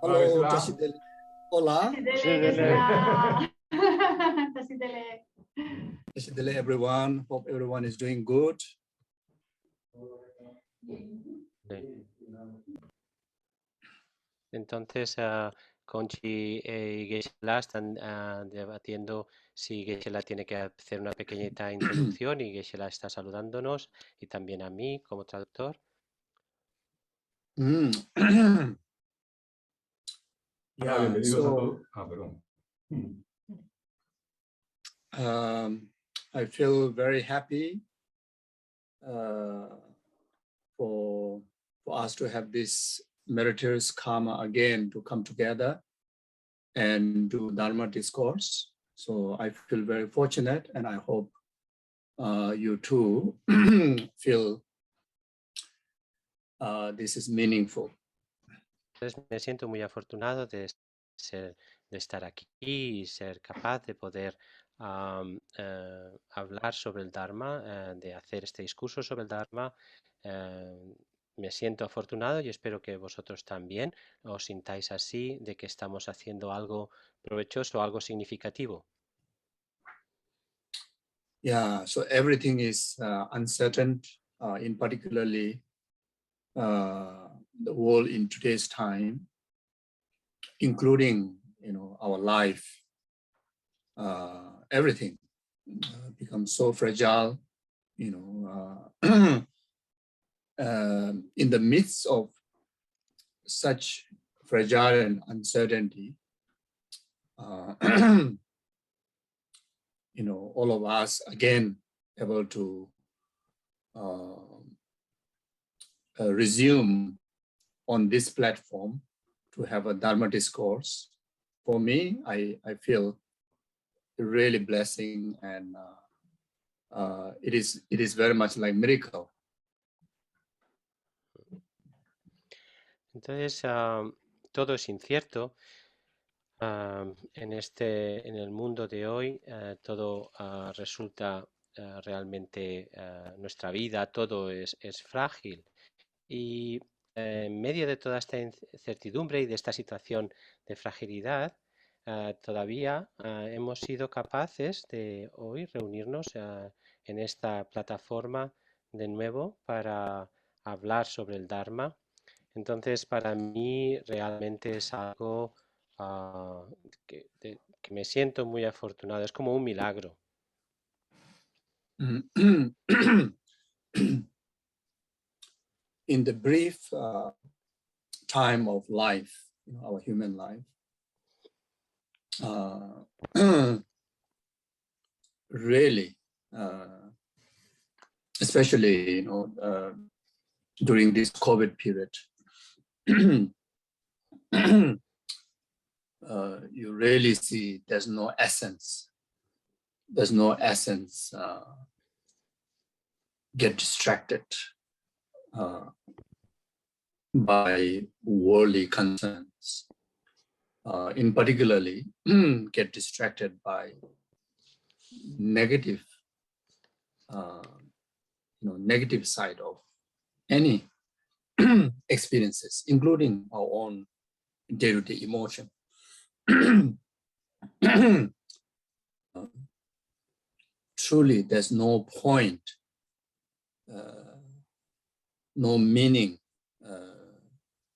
Hello, Tasidele. Hola. Tasidele, everyone. Hope everyone is doing good. Entonces, Conchi y Geshe están debatiendo si Geshe tiene que hacer una pequeñita introducción y Geshe está saludándonos y también a mí como traductor. Yeah, so, I feel very happy for us to have this meritorious karma again to come together and do Dharma discourse. So I feel very fortunate, and I hope you too feel this is meaningful. Entonces me siento muy afortunado de estar aquí y ser capaz de poder hablar sobre el Dharma, de hacer este discurso sobre el Dharma. Me siento afortunado y espero que vosotros también os sintáis así, de que estamos haciendo algo provechoso, algo significativo. Yeah, so everything is uncertain, in particularly the world in today's time, including, our life. Everything becomes so fragile, in the midst of such fragile and uncertainty, all of us again able to resume on this platform to have a Dharma discourse. For me, I feel really blessing, and it is very much like miracle. Entonces, todo es incierto. En el mundo de hoy, todo resulta realmente, nuestra vida, todo es frágil. Y en medio de toda esta incertidumbre y de esta situación de fragilidad, todavía hemos sido capaces de hoy reunirnos en esta plataforma de nuevo para hablar sobre el Dharma. Entonces, para mí realmente es algo que me siento muy afortunado, es como un milagro. In the brief time of life, our human life, really, especially during this COVID period, you really see there's no essence. There's no essence. Get distracted by worldly concerns. In particularly, get distracted by negative, negative side of any experiences, including our own day-to-day emotion. Truly, there's no point, no meaning,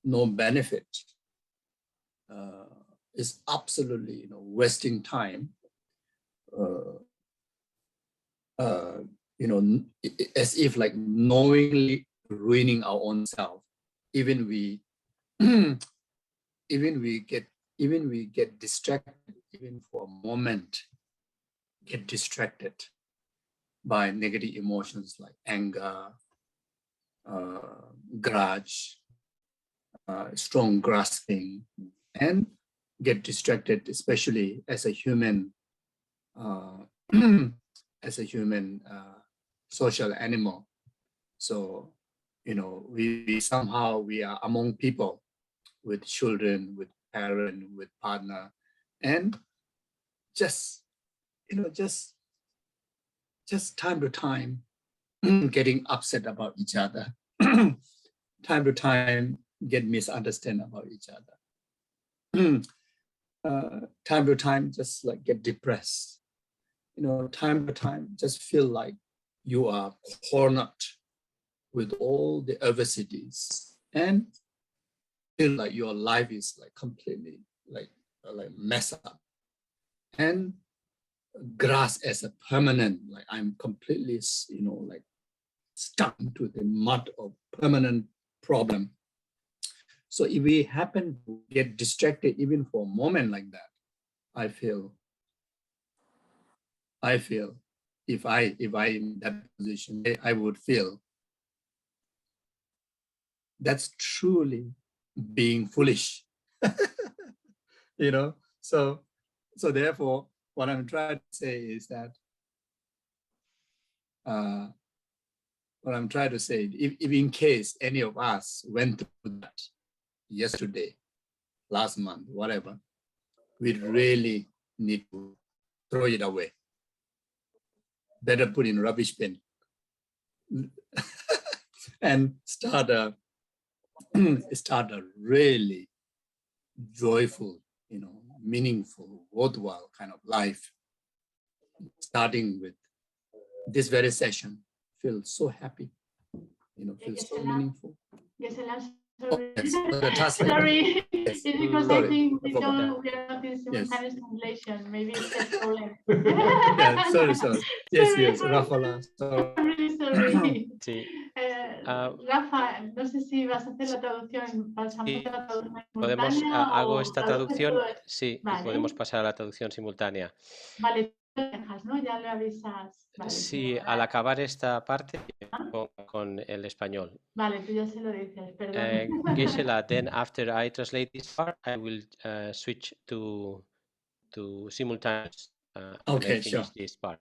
no benefit. It's absolutely, wasting time. As if like knowingly ruining our own self. Even we get distracted, even for a moment, get distracted by negative emotions like anger, grudge, strong grasping, and get distracted, especially as a human, social animal. So, we somehow are among people, with children, with parent, with partner, and just time to time getting upset about each other, time to time get misunderstood about each other. time to time just like get depressed. Time to time just feel like you are cornered with all the adversities and feel like your life is like completely like messed up and grasp as a permanent, like I'm completely, like stuck into the mud of permanent problem. So if we happen to get distracted even for a moment like that, I feel if I in that position, I would feel that's truly being foolish. So therefore what I'm trying to say is that if in case any of us went through that yesterday, last month, whatever, we really need to throw it away. Better put in rubbish bin and start a really joyful, meaningful, worthwhile kind of life. Starting with this very session, feel so happy, feel so meaningful. Oh, yes. Sorry, it's because I think we are not in simultaneous translation. Maybe it's a problem. Yeah, sorry. Yes, Rafa. I'm really sorry. Sí. Rafa, no sé si vas a hacer la traducción, pasamos a la traducción simultánea. Hago esta traducción, sí, vale. y podemos pasar a la traducción simultánea. Vale, tú lo dejas, ¿no? Ya lo avisas. Vale, sí, al acabar esta parte con el español. Vale, tú ya se lo dices, perdón. Geshe, then after I translate this part, I will switch to simultaneous Okay, when I finish sure. this part.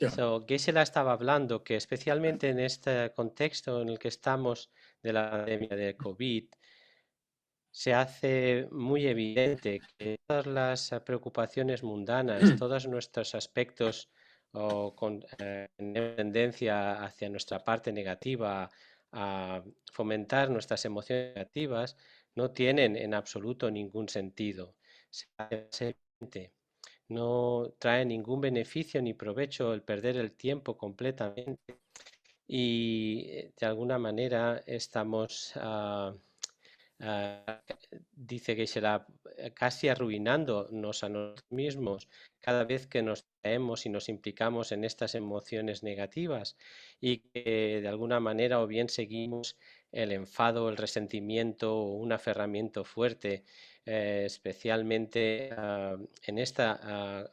Sure. So, Geshe estaba hablando que especialmente en este contexto en el que estamos de la pandemia de COVID, se hace muy evidente que todas las preocupaciones mundanas, todos nuestros aspectos con tendencia hacia nuestra parte negativa, a fomentar nuestras emociones negativas, no tienen en absoluto ningún sentido. No trae ningún beneficio ni provecho el perder el tiempo completamente y de alguna manera estamos dice que será casi arruinándonos a nosotros mismos cada vez que nos traemos y nos implicamos en estas emociones negativas y que de alguna manera o bien seguimos el enfado, el resentimiento o un aferramiento fuerte, especialmente en esta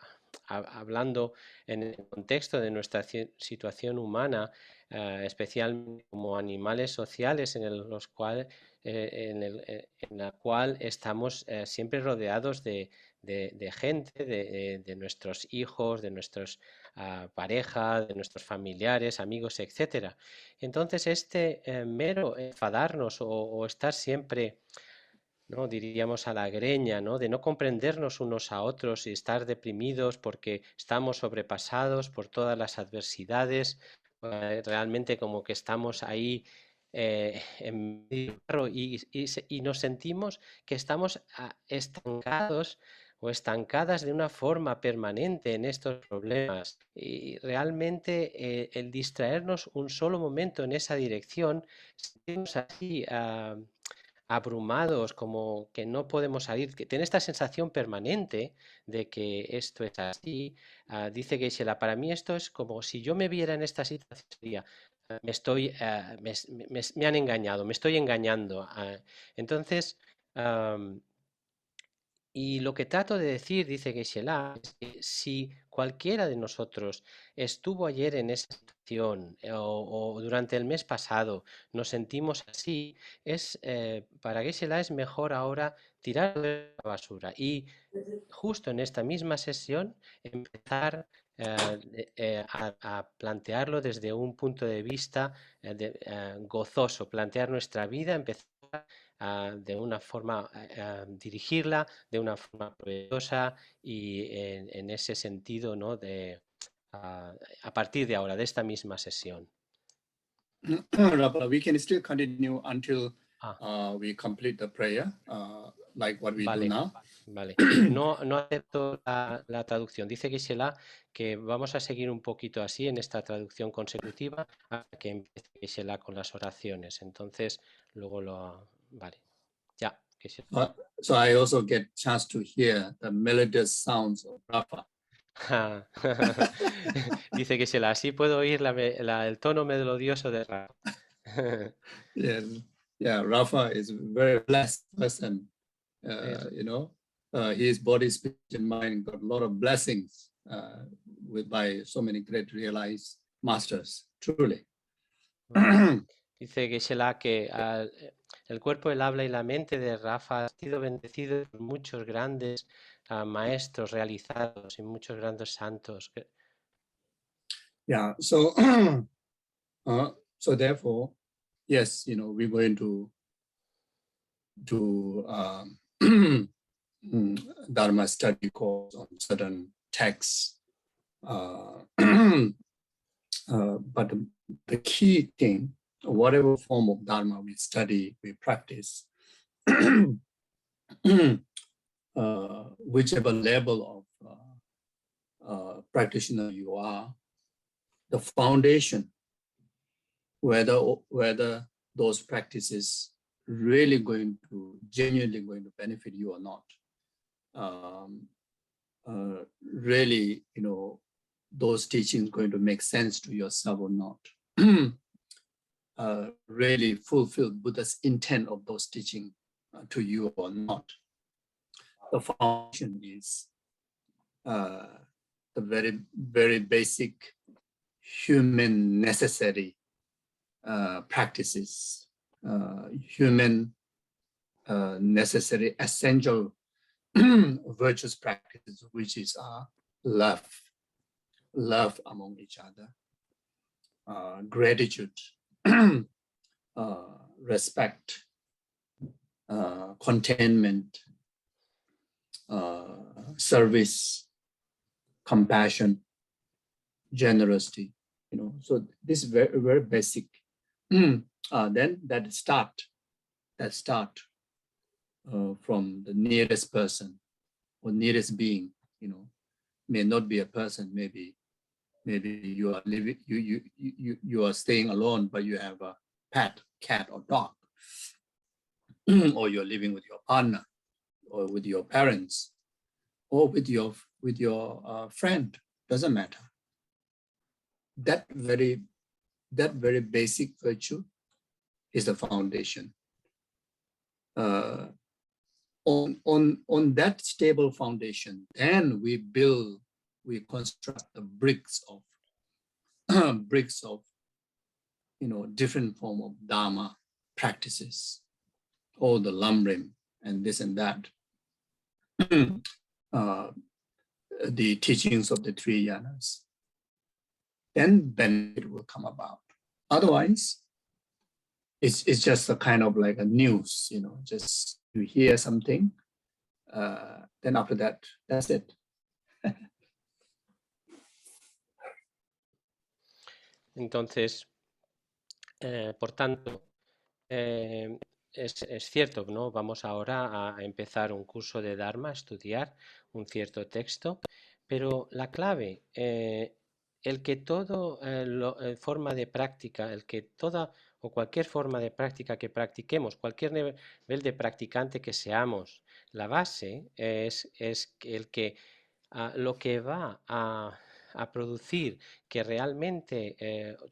hablando en el contexto de nuestra situación humana, especialmente como animales sociales en los cuales en la cual estamos siempre rodeados de gente, de nuestros hijos, de nuestras parejas, de nuestros familiares, amigos, etcétera. Entonces este mero enfadarnos o estar siempre, ¿no?, diríamos a la greña, ¿no?, de no comprendernos unos a otros y estar deprimidos porque estamos sobrepasados por todas las adversidades, realmente como que estamos ahí en medio y nos sentimos que estamos estancados o estancadas de una forma permanente en estos problemas. Y realmente el distraernos un solo momento en esa dirección, sentimos así abrumados, como que no podemos salir, que tiene esta sensación permanente de que esto es así. Dice Geshe, para mí esto es como si yo me viera en esta situación, sería, me han engañado, me estoy engañando. Entonces, y lo que trato de decir, dice Geshe, es que si cualquiera de nosotros estuvo ayer en esa situación o durante el mes pasado nos sentimos así, para Geshe es mejor ahora tirar de la basura y justo en esta misma sesión empezar a plantearlo desde un punto de vista gozoso, plantear nuestra vida, empezar de una forma, dirigirla de una forma provechosa y en ese sentido, ¿no?, a partir de ahora, de esta misma sesión. We can still continue until we complete the prayer. like what we do Vale, now. vale. No acepto la traducción. Dice Geshe que vamos a seguir un poquito así en esta traducción consecutiva hasta que empiece Geshe con las oraciones. Entonces, luego lo... Vale, ya. Geshe. So I also get chance to hear the melodious sounds of Rafa. Dice Geshe, así puedo oír el tono melodioso de Rafa. Yeah, Rafa is a very blessed person. You know, his body, speech, and mind got a lot of blessings by so many great realized masters, truly. Dice Geshe que el cuerpo, el habla y la mente de Rafa ha sido bendecido por muchos grandes maestros realizados y muchos grandes santos. Yeah, so so therefore, yes, you know, we're going to do Dharma study course on certain texts. But the key thing, whatever form of Dharma we study, we practice, whichever level of practitioner you are, the foundation, whether those practices really genuinely going to benefit you or not, really, you know, those teachings going to make sense to yourself or not, really fulfill Buddha's intent of those teachings to you or not. The foundation is the very, very basic human necessary practices, human necessary essential virtuous practices, which is love among each other, gratitude, respect, contentment, service, compassion, generosity, you know. So this is very, very basic. Then that start from the nearest person or nearest being, you know, may not be a person, maybe you are living, you are staying alone, but you have a pet, cat or dog, or you're living with your partner, or with your parents, or with your friend. Doesn't matter. That very basic virtue is the foundation. On that stable foundation, then we construct the bricks of you know, different form of Dharma practices, all the lumbering and this and that, the teachings of the three yanas. Then benefit will come about. Otherwise, it's just a kind of like a news, you know, just you hear something, then after that, that's it. Entonces, por tanto, es cierto, ¿no? Vamos ahora a empezar un curso de Dharma, a estudiar un cierto texto, pero la clave, el que todo forma de práctica, el que toda o cualquier forma de práctica que practiquemos, cualquier nivel de practicante que seamos, la base es el que lo que va a producir que realmente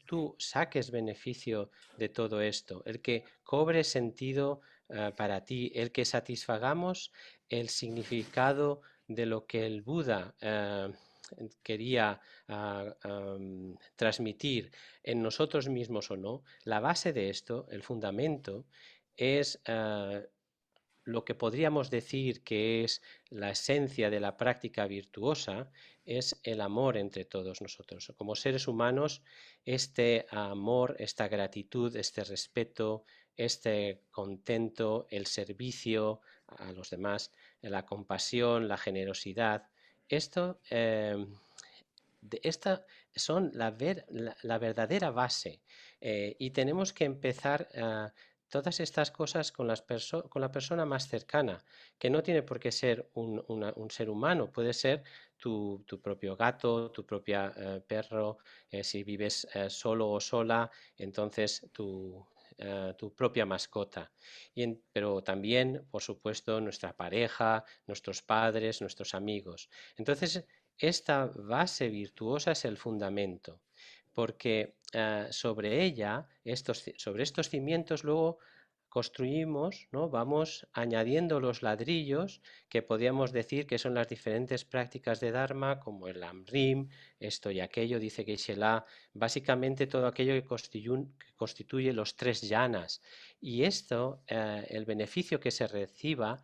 tú saques beneficio de todo esto, el que cobre sentido para ti, el que satisfagamos el significado de lo que el Buda quería transmitir en nosotros mismos o no. La base de esto, el fundamento, es lo que podríamos decir que es la esencia de la práctica virtuosa, es el amor entre todos nosotros. Como seres humanos, este amor, esta gratitud, este respeto, este contento, el servicio a los demás, la compasión, la generosidad, esta son la verdadera base, y tenemos que empezar todas estas cosas con con la persona más cercana, que no tiene por qué ser un ser humano, puede ser tu propio gato, tu propia perro, si vives solo o sola, entonces tu propia mascota. Pero también, por supuesto, nuestra pareja, nuestros padres, nuestros amigos. Entonces, esta base virtuosa es el fundamento, porque sobre ella, sobre estos cimientos, luego construimos, ¿no? Vamos añadiendo los ladrillos que podríamos decir que son las diferentes prácticas de Dharma, como el Amrim, esto y aquello, dice Geshe, básicamente todo aquello que constituye los 3 yanas. Y esto, el beneficio que se reciba,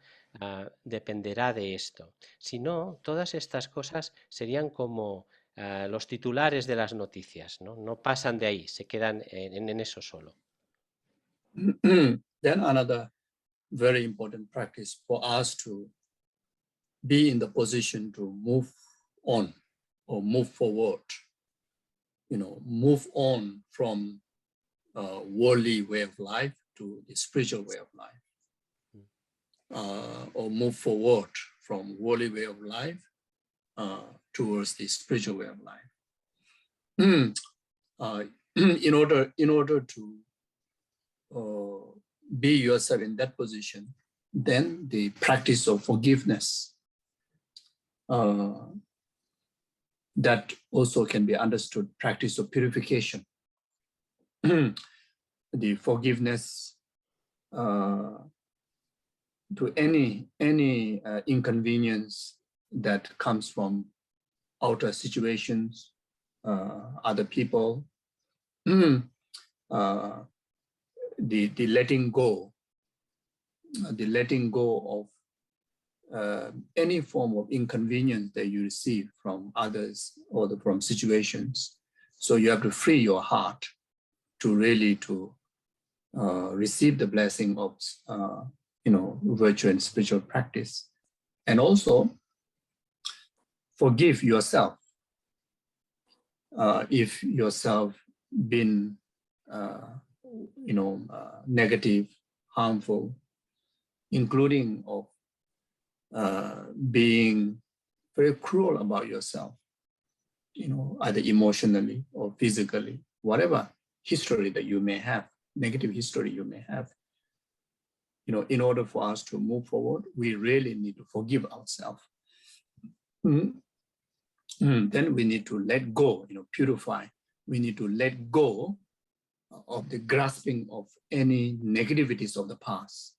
dependerá de esto. Si no, todas estas cosas serían como los titulares de las noticias, ¿no? No pasan de ahí, se quedan en eso solo. Then another very important practice for us to be in the position to move on or move forward, move on from a worldly way of life to the spiritual way of life, or move forward from worldly way of life towards the spiritual way of life. In order to be yourself in that position, then the practice of forgiveness, that also can be understood, practice of purification. The forgiveness to any inconvenience that comes from outer situations, other people, the letting go of any form of inconvenience that you receive from others or from situations. So you have to free your heart to really receive the blessing of virtue and spiritual practice, and also forgive yourself if yourself been negative, harmful, including of being very cruel about yourself, either emotionally or physically, whatever history that you may have, negative history you may have. In order for us to move forward, we really need to forgive ourselves. Then we need to let go, purify. We need to let go of the grasping of any negativities of the past.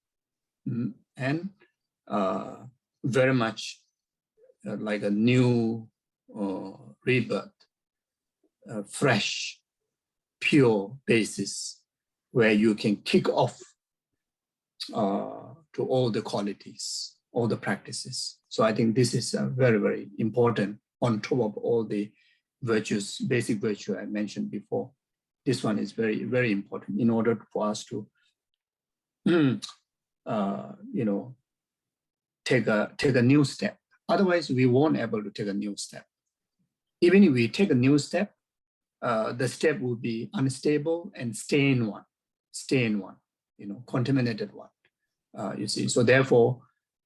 And very much like a new rebirth, a fresh, pure basis where you can kick off to all the qualities, all the practices. So I think this is very, very important on top of all the virtues, basic virtue I mentioned before. This one is very, very important in order for us to, take a new step. Otherwise, we won't be able to take a new step. Even if we take a new step, the step will be unstable and stained one, contaminated one. You see, so therefore,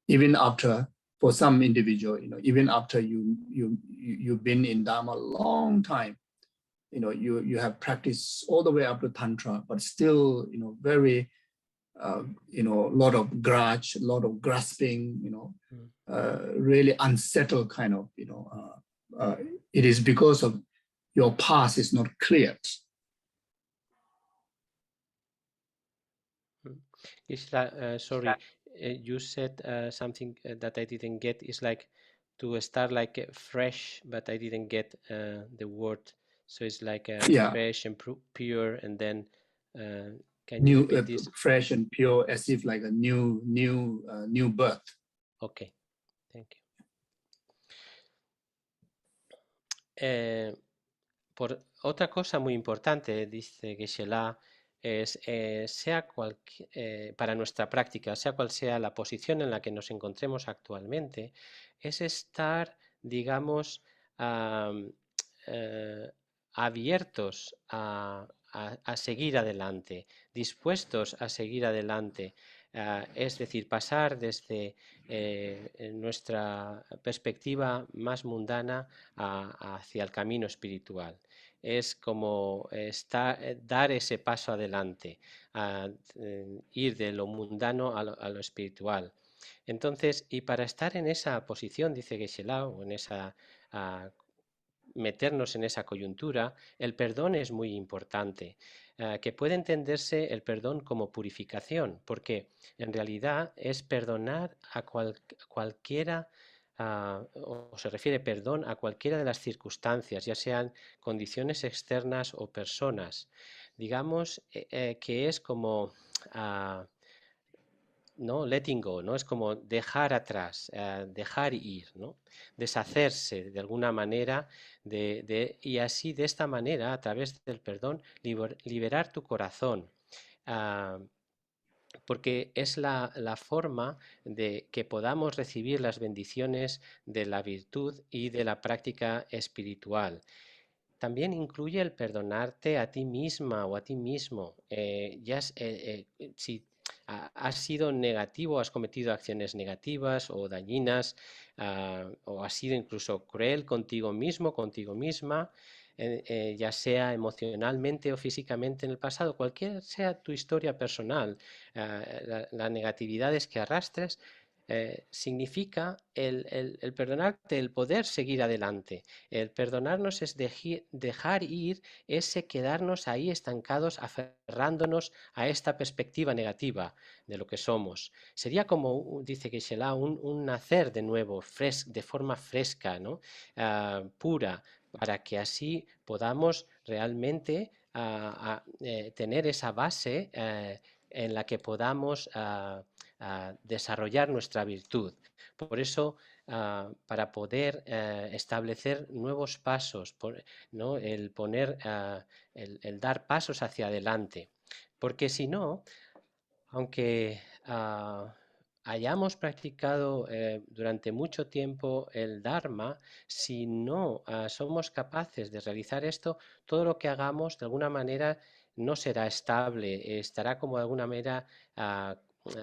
even after, for some individual, even after you've been in Dharma a long time, you have practiced all the way up to Tantra, but still, very, a lot of grudge, a lot of grasping, really unsettled kind of, it is because of your past is not cleared. Sorry, you said something that I didn't get. Is like to start like fresh, but I didn't get the word. So it's like fresh and pure, and then can you repeat this? Fresh and pure, as if like a new birth. Okay, thank you. Por otra cosa muy importante, dice Geshe, es para nuestra práctica, sea cual sea la posición en la que nos encontremos actualmente, es estar, digamos, abiertos a a seguir adelante, dispuestos a seguir adelante. Es decir, pasar desde nuestra perspectiva más mundana hacia el camino espiritual. Es como dar ese paso adelante, ir de lo mundano a lo espiritual. Entonces, y para estar en esa posición, dice Geshe, o en esa meternos en esa coyuntura, el perdón es muy importante, que puede entenderse el perdón como purificación, porque en realidad es perdonar a cualquiera, o se refiere perdón a cualquiera de las circunstancias, ya sean condiciones externas o personas. Digamos que es como ¿no? Letting go, ¿no? Es como dejar atrás, dejar ir, ¿no? Deshacerse de alguna manera y así de esta manera, a través del perdón, liberar tu corazón. Porque es la forma de que podamos recibir las bendiciones de la virtud y de la práctica espiritual. También incluye el perdonarte a ti misma o a ti mismo. Si has sido negativo, has cometido acciones negativas o dañinas, o has sido incluso cruel contigo mismo, contigo misma, ya sea emocionalmente o físicamente en el pasado, cualquier sea tu historia personal, las negatividades que arrastres, significa el perdonarte, el poder seguir adelante. El perdonarnos es dejar ir ese quedarnos ahí estancados, aferrándonos a esta perspectiva negativa de lo que somos. Sería como, dice Geshe, un nacer de nuevo, de forma fresca, ¿no? Pura, para que así podamos realmente tener esa base en la que podamos desarrollar nuestra virtud. Por eso, para poder establecer nuevos pasos, ¿no? El dar pasos hacia adelante. Porque si no, aunque hayamos practicado durante mucho tiempo el Dharma, si no somos capaces de realizar esto, todo lo que hagamos de alguna manera no será estable, estará como de alguna manera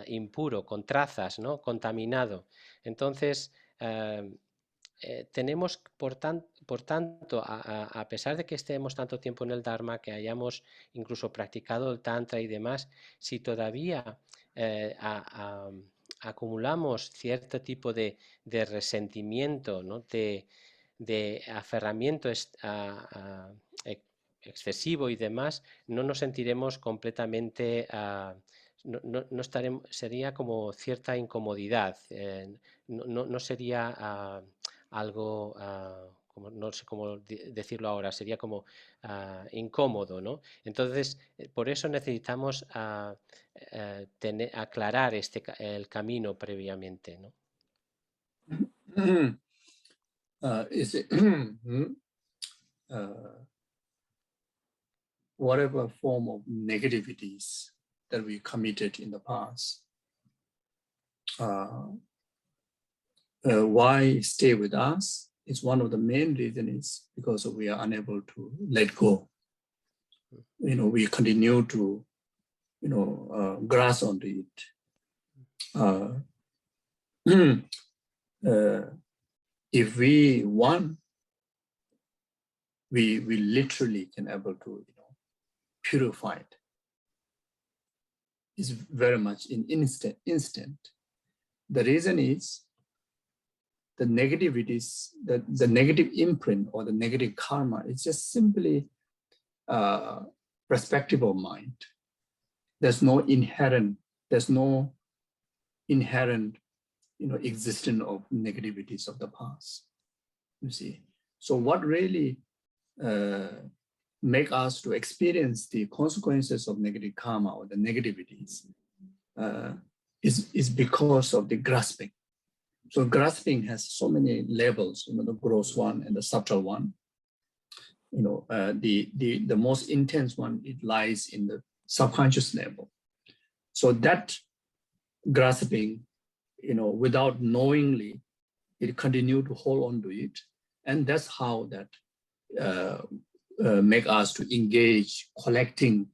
impuro, con trazas, ¿no? Contaminado. Entonces, tenemos, por tanto, a pesar de que estemos tanto tiempo en el Dharma, que hayamos incluso practicado el Tantra y demás, si todavía acumulamos cierto tipo de resentimiento, ¿no? de aferramiento excesivo y demás, no nos sentiremos completamente... no estaremos, sería como cierta incomodidad, no sería algo, como, no sé cómo decirlo ahora, sería como incómodo, ¿no? Entonces, por eso necesitamos aclarar el camino previamente, ¿no? Whatever form of negativities that we committed in the past, why stay with us is one of the main reasons is because we are unable to let go. You know, we continue to, you know, grasp onto it. If we want, we literally can able to, you know, purify it. It's very much in instant. The reason is the negativities, the negative imprint or the negative karma is just simply perspective of mind. There's no inherent, you know, existence of negativities of the past. You see, so what really make us to experience the consequences of negative karma or the negativities is because of the grasping. So grasping has so many levels, you know, the gross one and the subtle one. You know, the most intense one, it lies in the subconscious level. So that grasping, you know, without knowingly, it continue to hold on to it. And that's how that make us to engage collecting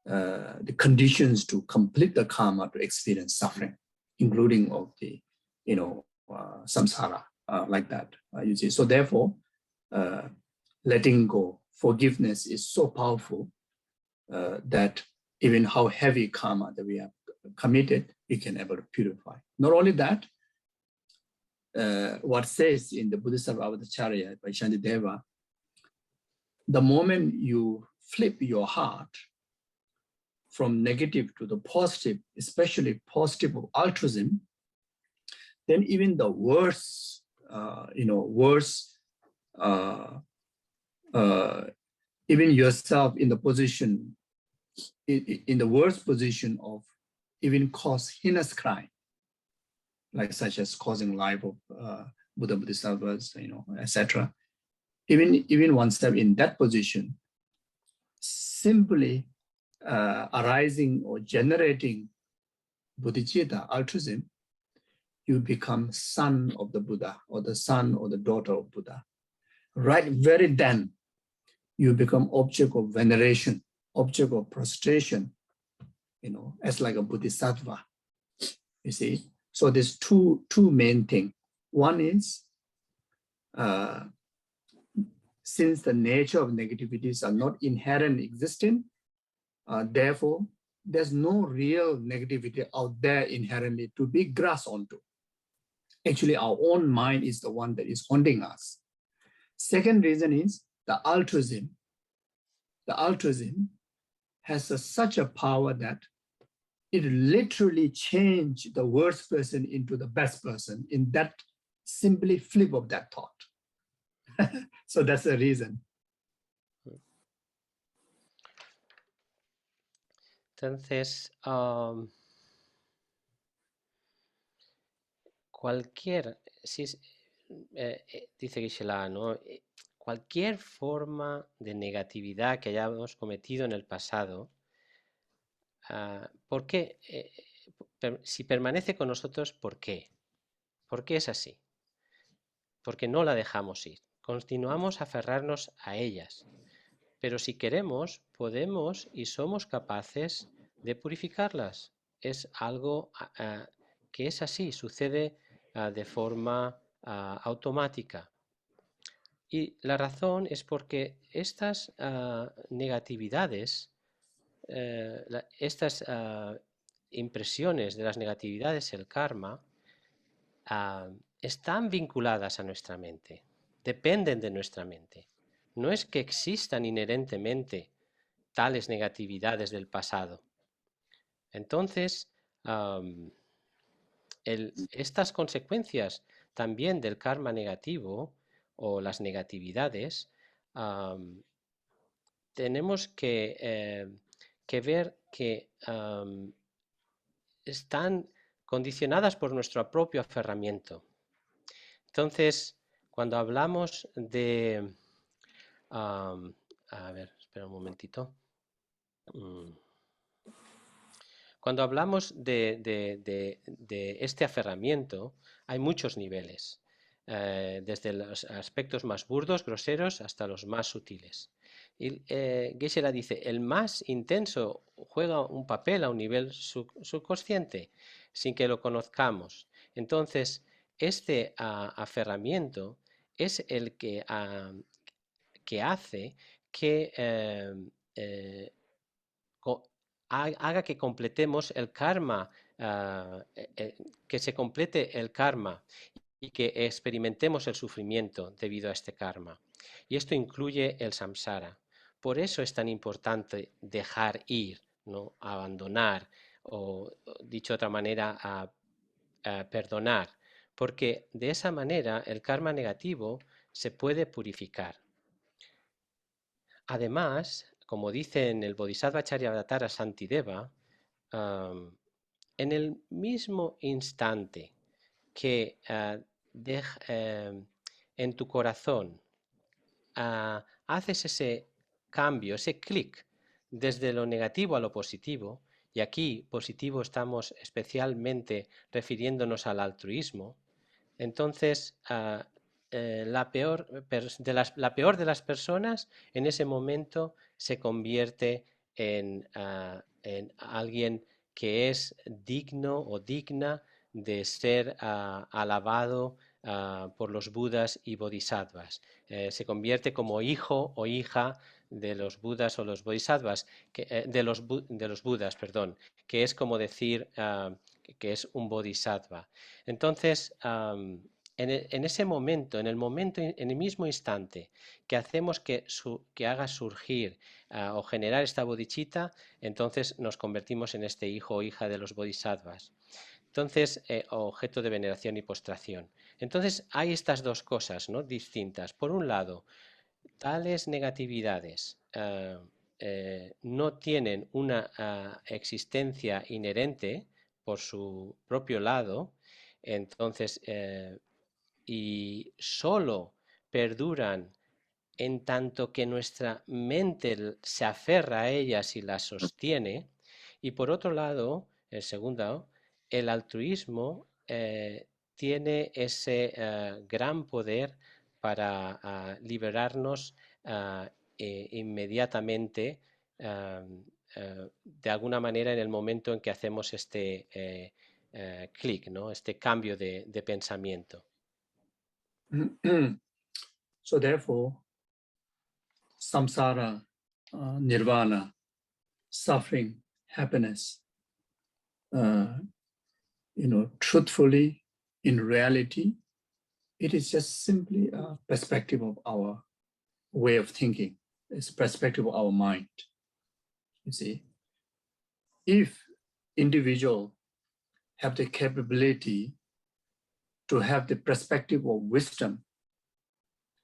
the conditions to complete the karma to experience suffering, including of the, samsara, like that, you see. So therefore, letting go, forgiveness is so powerful that even how heavy karma that we have committed, we can able to purify. Not only that, what says in the Bodhisattva Avadacharya by Shantideva, the moment you flip your heart from negative to the positive, especially positive of altruism, then even the worst, even yourself in the position, in the worst position of even cause heinous crime, like such as causing life of Buddha, Bodhisattvas, etc. Even oneself in that position, simply arising or generating bodhicitta, altruism, you become son of the Buddha or the son or the daughter of Buddha. Right, very then, you become object of veneration, object of prostration, as like a bodhisattva, you see. So there's two main things. One is, since the nature of negativities are not inherent existing, therefore, there's no real negativity out there inherently to be grasped onto. Actually, our own mind is the one that is haunting us. Second reason is the altruism. The altruism has such a power that it literally changed the worst person into the best person in that simply flip of that thought. So that's the reason. Entonces, dice Geshe, ¿no? Cualquier forma de negatividad que hayamos cometido en el pasado, ¿por qué? Si permanece con nosotros, ¿por qué? ¿Por qué es así? Porque no la dejamos ir. Continuamos a aferrarnos a ellas. Pero si queremos, podemos y somos capaces de purificarlas. Es algo que es así, sucede de forma automática. Y la razón es porque estas negatividades, estas impresiones de las negatividades, el karma, están vinculadas a nuestra mente, dependen de nuestra mente. No es que existan inherentemente tales negatividades del pasado. Entonces, estas consecuencias también del karma negativo o las negatividades, tenemos que ver que están condicionadas por nuestro propio aferramiento. Entonces, cuando hablamos de... a ver, espera un momentito. Cuando hablamos de este aferramiento, hay muchos niveles, desde los aspectos más burdos, groseros, hasta los más sutiles. Y Geshe dice, el más intenso juega un papel a un nivel subconsciente, sin que lo conozcamos. Entonces, este aferramiento es el que hace que haga que completemos el karma, que se complete el karma y que experimentemos el sufrimiento debido a este karma. Y esto incluye el samsara. Por eso es tan importante dejar ir, ¿no? Abandonar, o dicho de otra manera, perdonar, porque de esa manera el karma negativo se puede purificar. Además, como dice en el Bodhisattva Charyavatara Shantideva, en el mismo instante que en tu corazón haces ese cambio, ese clic desde lo negativo a lo positivo, y aquí positivo estamos especialmente refiriéndonos al altruismo, entonces la peor de las personas en ese momento se convierte en alguien que es digno o digna de ser alabado por los Budas y Bodhisattvas. Se convierte como hijo o hija de los Budas o los Bodhisattvas, de los Budas, perdón, que es como decir que es un Bodhisattva. Entonces, en ese momento, en el mismo instante que hacemos que haga surgir o generar esta bodhicitta, entonces nos convertimos en este hijo o hija de los bodhisattvas. Entonces, objeto de veneración y postración. Entonces, hay estas dos cosas, ¿no?, distintas. Por un lado, tales negatividades no tienen una existencia inherente por su propio lado, entonces, y solo perduran en tanto que nuestra mente se aferra a ellas y las sostiene. Y por otro lado, el segundo, el altruismo tiene ese gran poder para liberarnos inmediatamente, de alguna manera, en el momento en que hacemos este clic, ¿no?, este cambio de pensamiento. So therefore, samsara, nirvana, suffering, happiness, truthfully, in reality, it is just simply a perspective of our way of thinking. It's perspective of our mind. You see, if individual have the capability to have the perspective of wisdom,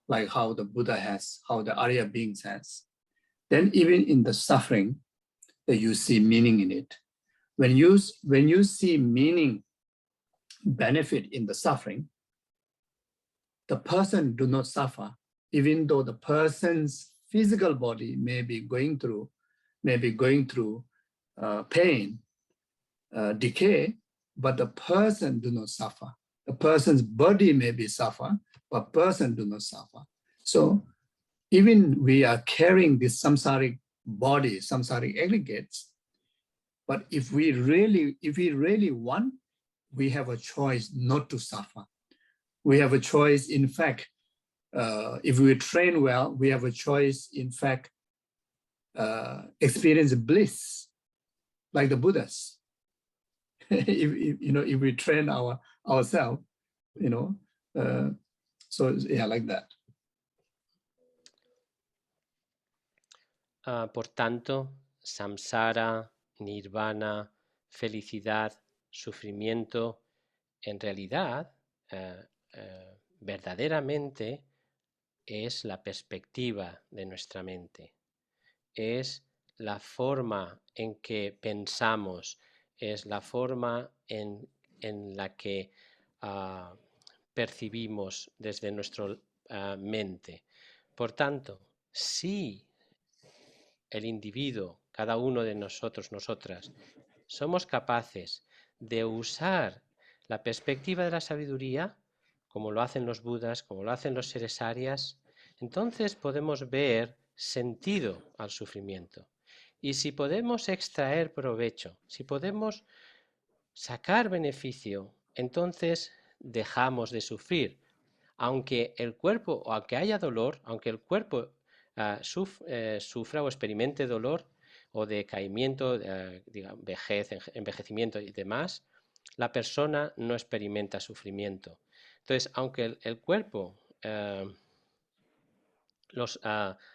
like how the Buddha has, how the Arya beings has, then even in the suffering, that you see meaning in it. When you see meaning, benefit in the suffering, the person do not suffer, even though the person's physical body may be going through pain, decay, but the person do not suffer. The person's body may be suffer, but person do not suffer. So even we are carrying this samsaric body, samsaric aggregates, but if we really want, we have a choice not to suffer. We have a choice, in fact, if we train well, we have a choice, in fact, experience bliss, like the Buddhas. if we train ourselves, so yeah, like that. Por tanto, samsara, nirvana, felicidad, sufrimiento, en realidad, verdaderamente es la perspectiva de nuestra mente, es la forma en que pensamos, es la forma en la que percibimos desde nuestra mente. Por tanto, si el individuo, cada uno de nosotros, nosotras, somos capaces de usar la perspectiva de la sabiduría, como lo hacen los Budas, como lo hacen los seres Aryas, entonces podemos ver sentido al sufrimiento. Y si podemos extraer provecho, si podemos sacar beneficio, entonces dejamos de sufrir. Aunque el cuerpo, o aunque haya dolor, aunque el cuerpo sufra o experimente dolor o decaimiento, vejez, envejecimiento y demás, la persona no experimenta sufrimiento. Entonces, aunque el cuerpo, los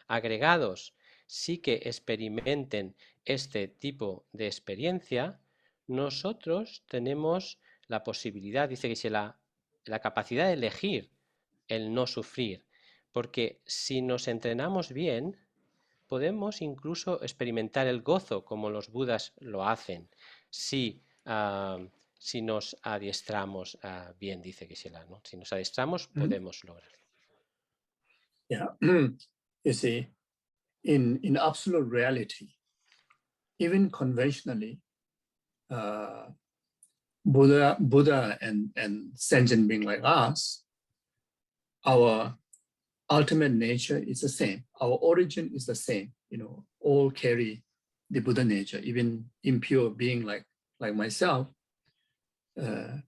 agregados sí que experimenten este tipo de experiencia, nosotros tenemos la posibilidad, dice que la capacidad de elegir el no sufrir, porque si nos entrenamos bien, podemos incluso experimentar el gozo como los Budas lo hacen, si nos adiestramos bien, dice Geshe, ¿no? Si nos adiestramos, podemos lograrlo. Yeah, you see, in absolute reality, even conventionally, Buddha and sentient being like us, our ultimate nature is the same. Our origin is the same. All carry the Buddha nature, even impure being like myself. The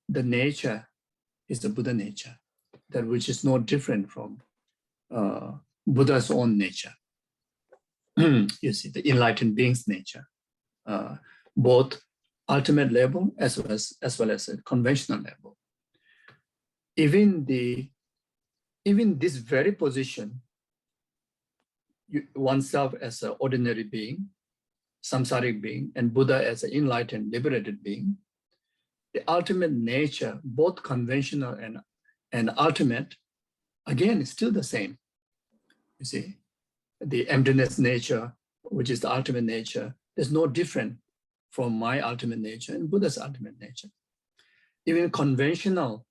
nature is the Buddha nature, that which is no different from Buddha's own nature. You see, the enlightened being's nature, both ultimate level as well as a conventional level. Even this very position, oneself as an ordinary being, samsaric being, and Buddha as an enlightened, liberated being, the ultimate nature, both conventional and ultimate, again, is still the same. You see, the emptiness nature, which is the ultimate nature, is no different from my ultimate nature and Buddha's ultimate nature. Even conventional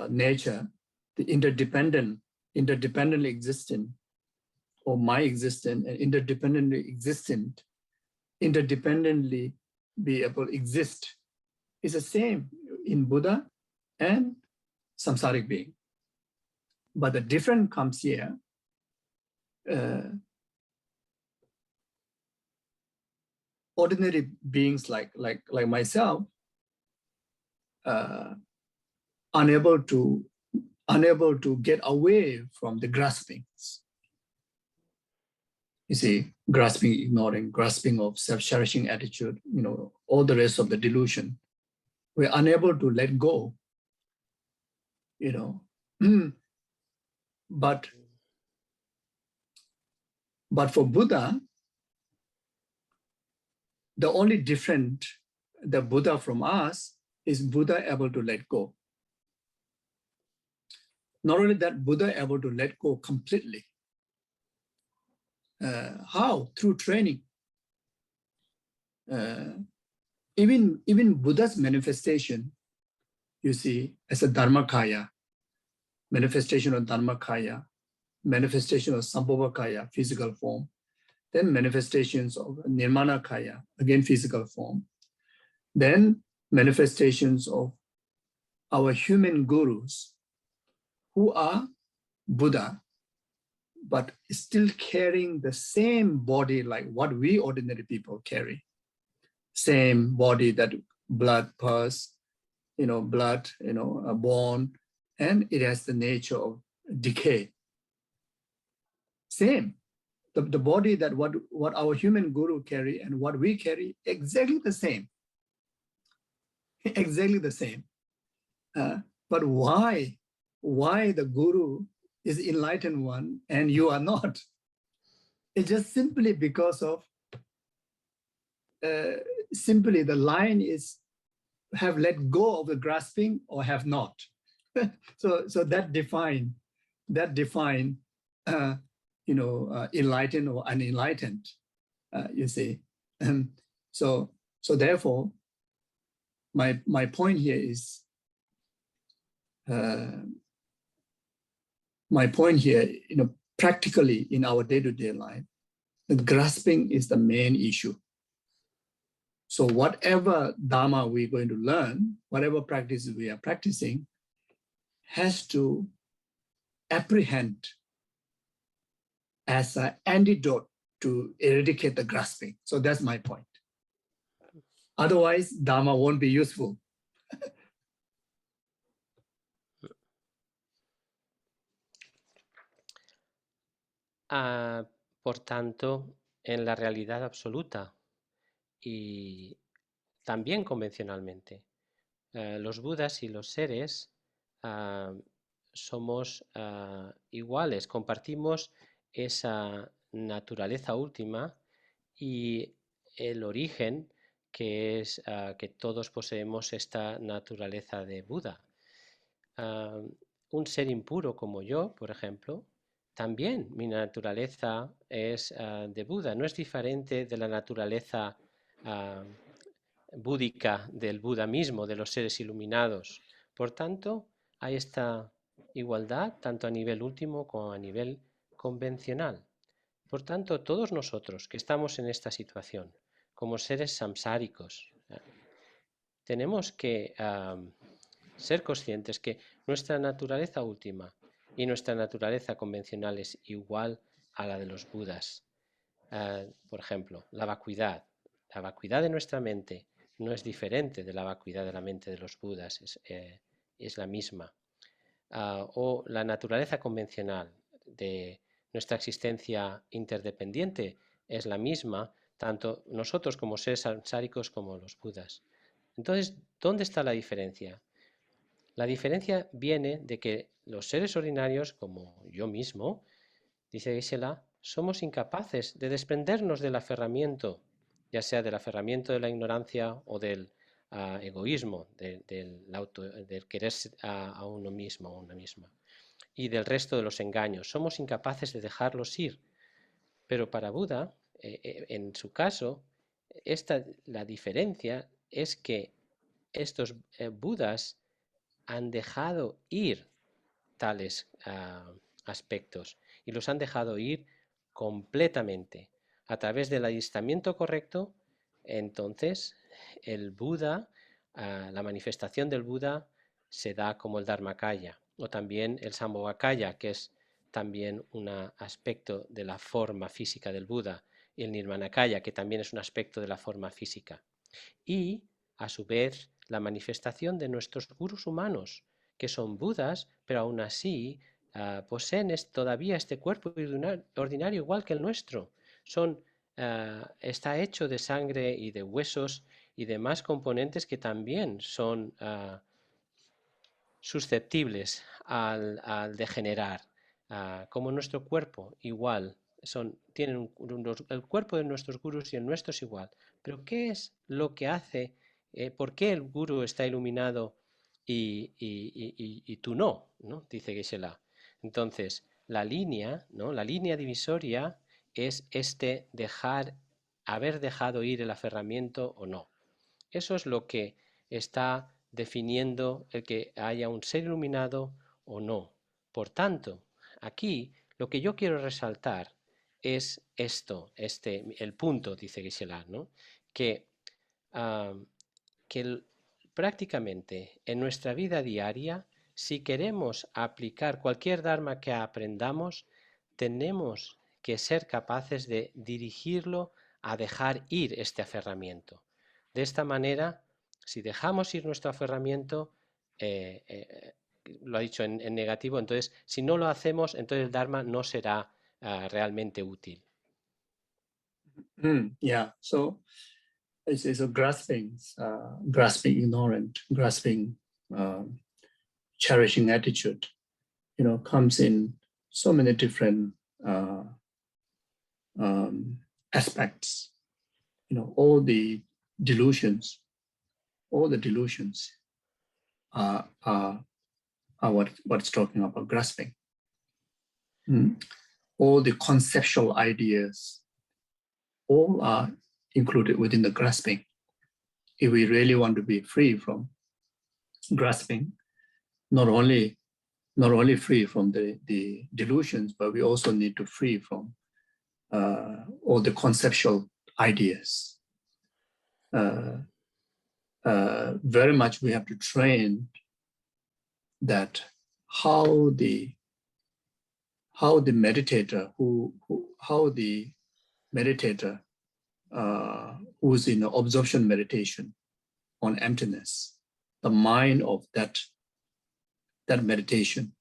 nature, the interdependently existent, or my existent and interdependently existent, interdependently be able to exist, is the same in Buddha and samsaric being. But the difference comes here. Ordinary beings like myself, unable to get away from the graspings. You see, grasping, ignoring, grasping of self-cherishing attitude, all the rest of the delusion. We're unable to let go, But for Buddha, the only different, the Buddha from us, is Buddha able to let go. Not only that, Buddha able to let go completely. How? Through training. Even Buddha's manifestation, you see, as a Dharmakaya, manifestation of Dharmakaya, manifestation of Sambhavakaya, physical form, then manifestations of Nirmanakaya, again physical form, then manifestations of our human gurus, who are Buddha, but still carrying the same body like what we ordinary people carry. Same body, that blood pulse, blood, bone, and it has the nature of decay. Same. The body that what our human guru carry and what we carry, exactly the same. Exactly the same. But why the guru is enlightened one and you are not? It's just simply because of simply the line is have let go of the grasping or have not. So that define enlightened or unenlightened, you see. So therefore, my point here is, practically in our day-to-day life, the grasping is the main issue. So whatever Dharma we're going to learn, whatever practices we are practicing, has to apprehend as an antidote to eradicate the grasping. So that's my point. Otherwise, Dharma won't be useful. Por tanto, en la realidad absoluta y también convencionalmente, los Budas y los seres somos iguales, compartimos esa naturaleza última y el origen, que es que todos poseemos esta naturaleza de Buda. Un ser impuro como yo, por ejemplo, también mi naturaleza es de Buda, no es diferente de la naturaleza búdica del Buda mismo, de los seres iluminados. Por tanto, hay esta igualdad tanto a nivel último como a nivel convencional. Por tanto, todos nosotros que estamos en esta situación, como seres samsáricos, tenemos que ser conscientes que nuestra naturaleza última y nuestra naturaleza convencional es igual a la de los Budas. Por ejemplo, la vacuidad. La vacuidad de nuestra mente no es diferente de la vacuidad de la mente de los Budas, es la misma. O la naturaleza convencional de nuestra existencia interdependiente es la misma, tanto nosotros como seres samsáricos como los Budas. Entonces, ¿dónde está la diferencia? La diferencia viene de que los seres ordinarios, como yo mismo, dice Geshe, somos incapaces de desprendernos del aferramiento, ya sea del aferramiento de la ignorancia o del egoísmo, del querer a uno mismo o una misma, y del resto de los engaños. Somos incapaces de dejarlos ir. Pero para Buda, en su caso, la diferencia es que estos Budas han dejado ir tales aspectos y los han dejado ir completamente. A través del adiestramiento correcto, entonces el Buda, la manifestación del Buda se da como el Dharmakaya, o también el Sambhogakaya, que es también un aspecto de la forma física del Buda, y el Nirmanakaya, que también es un aspecto de la forma física. Y, a su vez, la manifestación de nuestros gurús humanos, que son Budas, pero aún así poseen todavía este cuerpo ordinario igual que el nuestro. Está hecho de sangre y de huesos y demás componentes que también son susceptibles al degenerar, como nuestro cuerpo igual. Tienen el cuerpo de nuestros gurús y el nuestro es igual. Pero ¿qué es lo que hace? ¿Por qué el gurú está iluminado y tú no? Dice Geshe. Entonces, la línea divisoria es haber dejado ir el aferramiento o no. Eso es lo que está definiendo el que haya un ser iluminado o no. Por tanto, aquí lo que yo quiero resaltar es el punto, dice Geshe, ¿no? Que prácticamente en nuestra vida diaria, si queremos aplicar cualquier dharma que aprendamos, tenemos que ser capaces de dirigirlo a dejar ir este aferramiento. De esta manera, si dejamos ir nuestro aferramiento, lo ha dicho en negativo, entonces si no lo hacemos, entonces el dharma no será realmente útil. Yeah, so it's a grasping ignorant, grasping, cherishing attitude, comes in so many different aspects. All the delusions are what it's talking about, grasping. All the conceptual ideas, all are included within the grasping. If we really want to be free from grasping, not only free from the delusions, but we also need to free from all the conceptual ideas. Very much we have to train that how the meditator who's in absorption meditation on emptiness, the mind of that meditation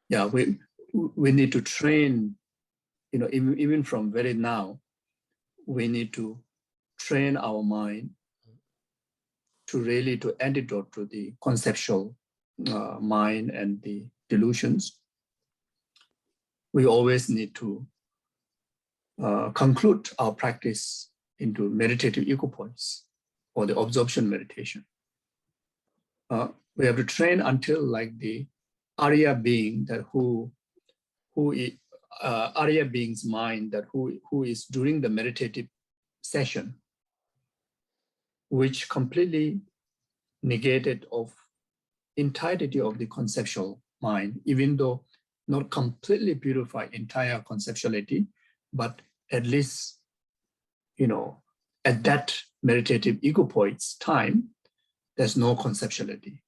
yeah, we need to train, even from very now, we need to train our mind to antidote to the conceptual mind and the delusions. We always need to conclude our practice into meditative equipoise or the absorption meditation. We have to train until like the Arya being that Arya being's mind that who is during the meditative session, which completely negated of entirety of the conceptual mind, even though not completely purify entire conceptuality, but at least at that meditative equipoise time, there's no conceptuality,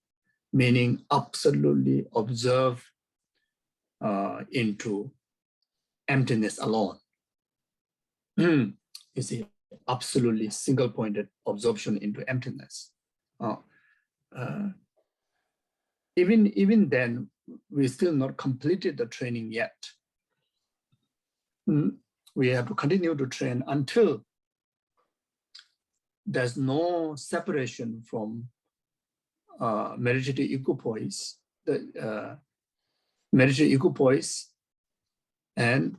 meaning absolutely observe into emptiness alone. You see, absolutely single-pointed absorption into emptiness. Even then, we still not completed the training yet. We have to continue to train until there's no separation from meditative equipoise, the meditative equipoise and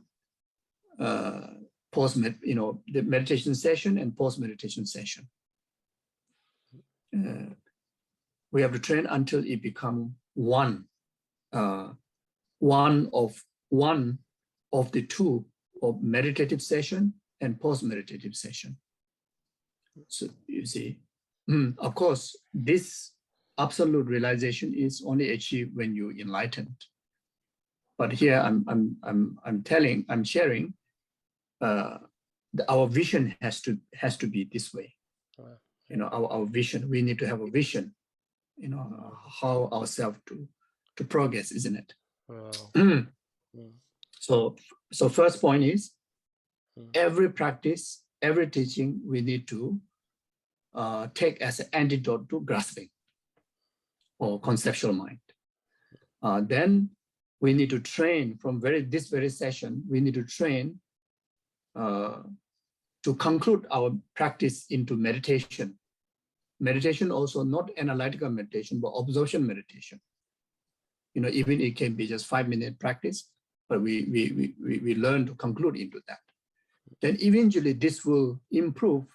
the meditation session and post-meditation session. We have to train until it becomes one of the two of meditative session and post-meditative session. So you see, of course, this absolute realization is only achieved when you enlightened. But here I'm sharing our vision has to be this way. Our vision. We need to have a vision. How ourselves to progress, isn't it? Wow. So first point is every practice, every teaching we need to take as an antidote to grasping or conceptual mind. Then we need to train from this very session. We need to train to conclude our practice into meditation. Meditation also not analytical meditation, but absorption meditation. Even it can be just 5-minute practice, but we learn to conclude into that. Then eventually this will improve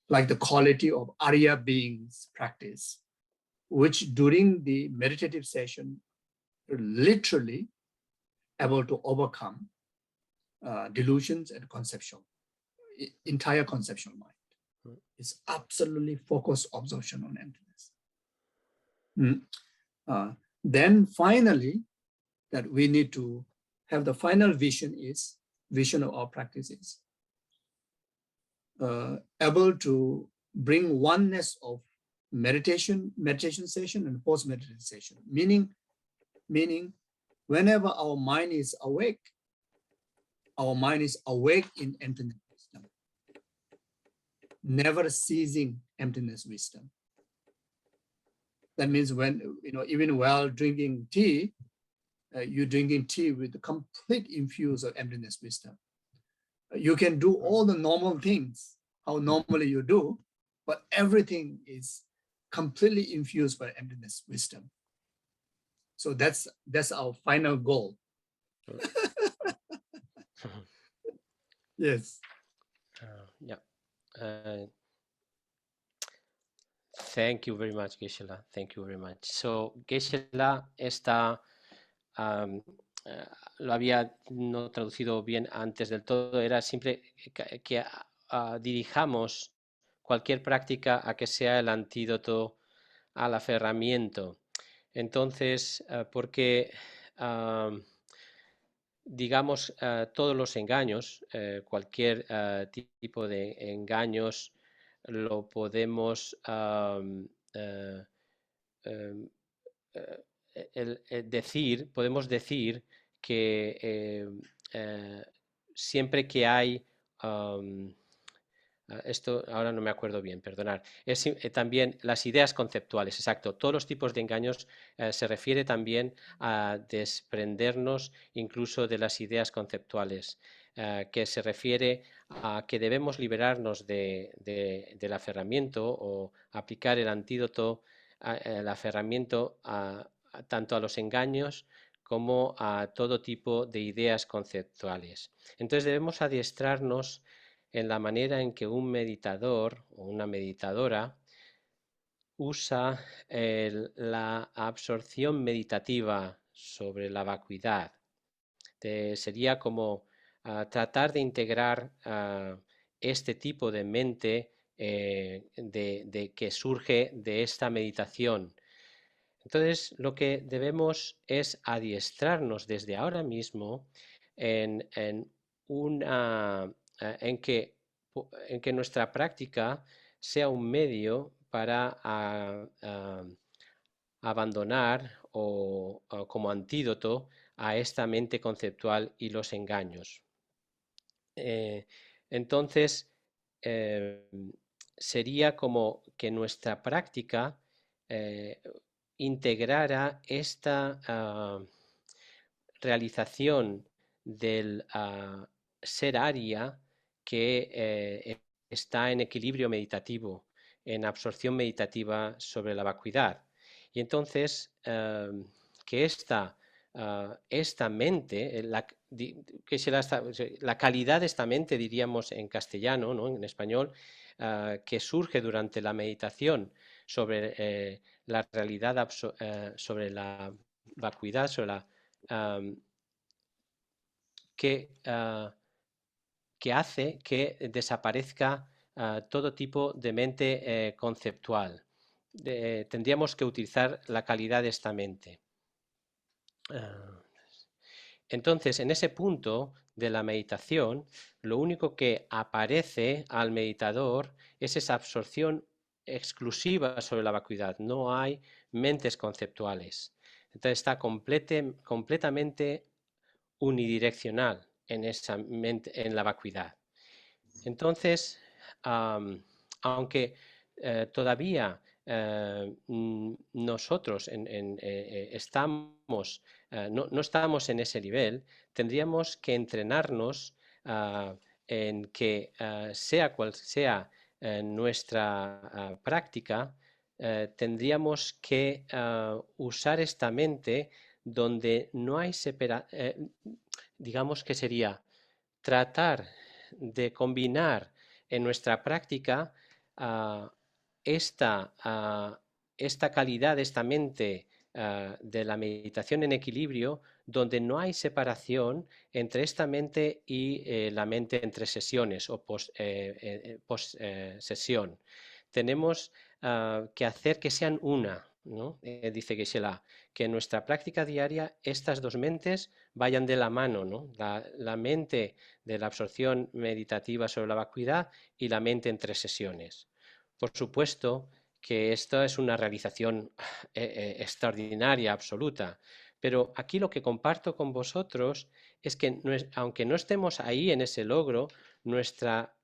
like the quality of Arya beings practice, which during the meditative session, literally able to overcome delusions and entire conceptual mind. It's absolutely focused absorption on emptiness. Then finally, that we need to have the final vision of our practices. Able to bring oneness of meditation session and post-meditation session. Meaning whenever our mind is awake in emptiness wisdom. Never ceasing emptiness wisdom. That means when, even while drinking tea, you're drinking tea with the complete infuse of emptiness wisdom. You can do all the normal things, how normally you do, but everything is completely infused by emptiness wisdom. So that's our final goal. Yes. Thank you very much, Geshe. Thank you very much. So Geshe está lo había no traducido bien antes del todo, era simple que dirijamos cualquier práctica a que sea el antídoto al aferramiento. Entonces, porque digamos todos los engaños, cualquier tipo de engaños lo podemos podemos decir que siempre que hay esto ahora no me acuerdo bien, perdonad, es también las ideas conceptuales, exacto, todos los tipos de engaños se refiere también a desprendernos incluso de las ideas conceptuales, que se refiere a que debemos liberarnos del aferramiento o aplicar el antídoto, el aferramiento tanto a los engaños como a todo tipo de ideas conceptuales. Entonces debemos adiestrarnos en la manera en que un meditador o una meditadora usa la absorción meditativa sobre la vacuidad. Sería como tratar de integrar este tipo de mente que surge de esta meditación. Entonces, lo que debemos es adiestrarnos desde ahora mismo en una en que nuestra práctica sea un medio para abandonar o como antídoto a esta mente conceptual y los engaños. Entonces, sería como que nuestra práctica integrara esta realización del ser Arya que está en equilibrio meditativo, en absorción meditativa sobre la vacuidad. Y entonces, que esta mente, la calidad de esta mente, diríamos en castellano, ¿no? En español, que surge durante la meditación sobre la realidad, sobre la vacuidad, sobre la que hace que desaparezca todo tipo de mente conceptual. Tendríamos que utilizar la calidad de esta mente. Entonces, en ese punto de la meditación, lo único que aparece al meditador es esa absorción exclusiva sobre la vacuidad. No hay mentes conceptuales. Entonces está completamente unidireccional en la vacuidad. Entonces, aunque todavía nosotros no estamos en ese nivel, tendríamos que entrenarnos en que sea cual sea nuestra práctica, tendríamos que usar esta mente donde no hay digamos que sería tratar de combinar en nuestra práctica esta calidad, esta mente de la meditación en equilibrio, donde no hay separación entre esta mente y la mente entre sesiones o post sesión. Tenemos que hacer que sean una, ¿no? Dice Geshe, que en nuestra práctica diaria estas dos mentes vayan de la mano, ¿no? La mente de la absorción meditativa sobre la vacuidad y la mente entre sesiones. Por supuesto que esto es una realización extraordinaria, absoluta, pero aquí lo que comparto con vosotros es que aunque no estemos ahí en ese logro, nuestra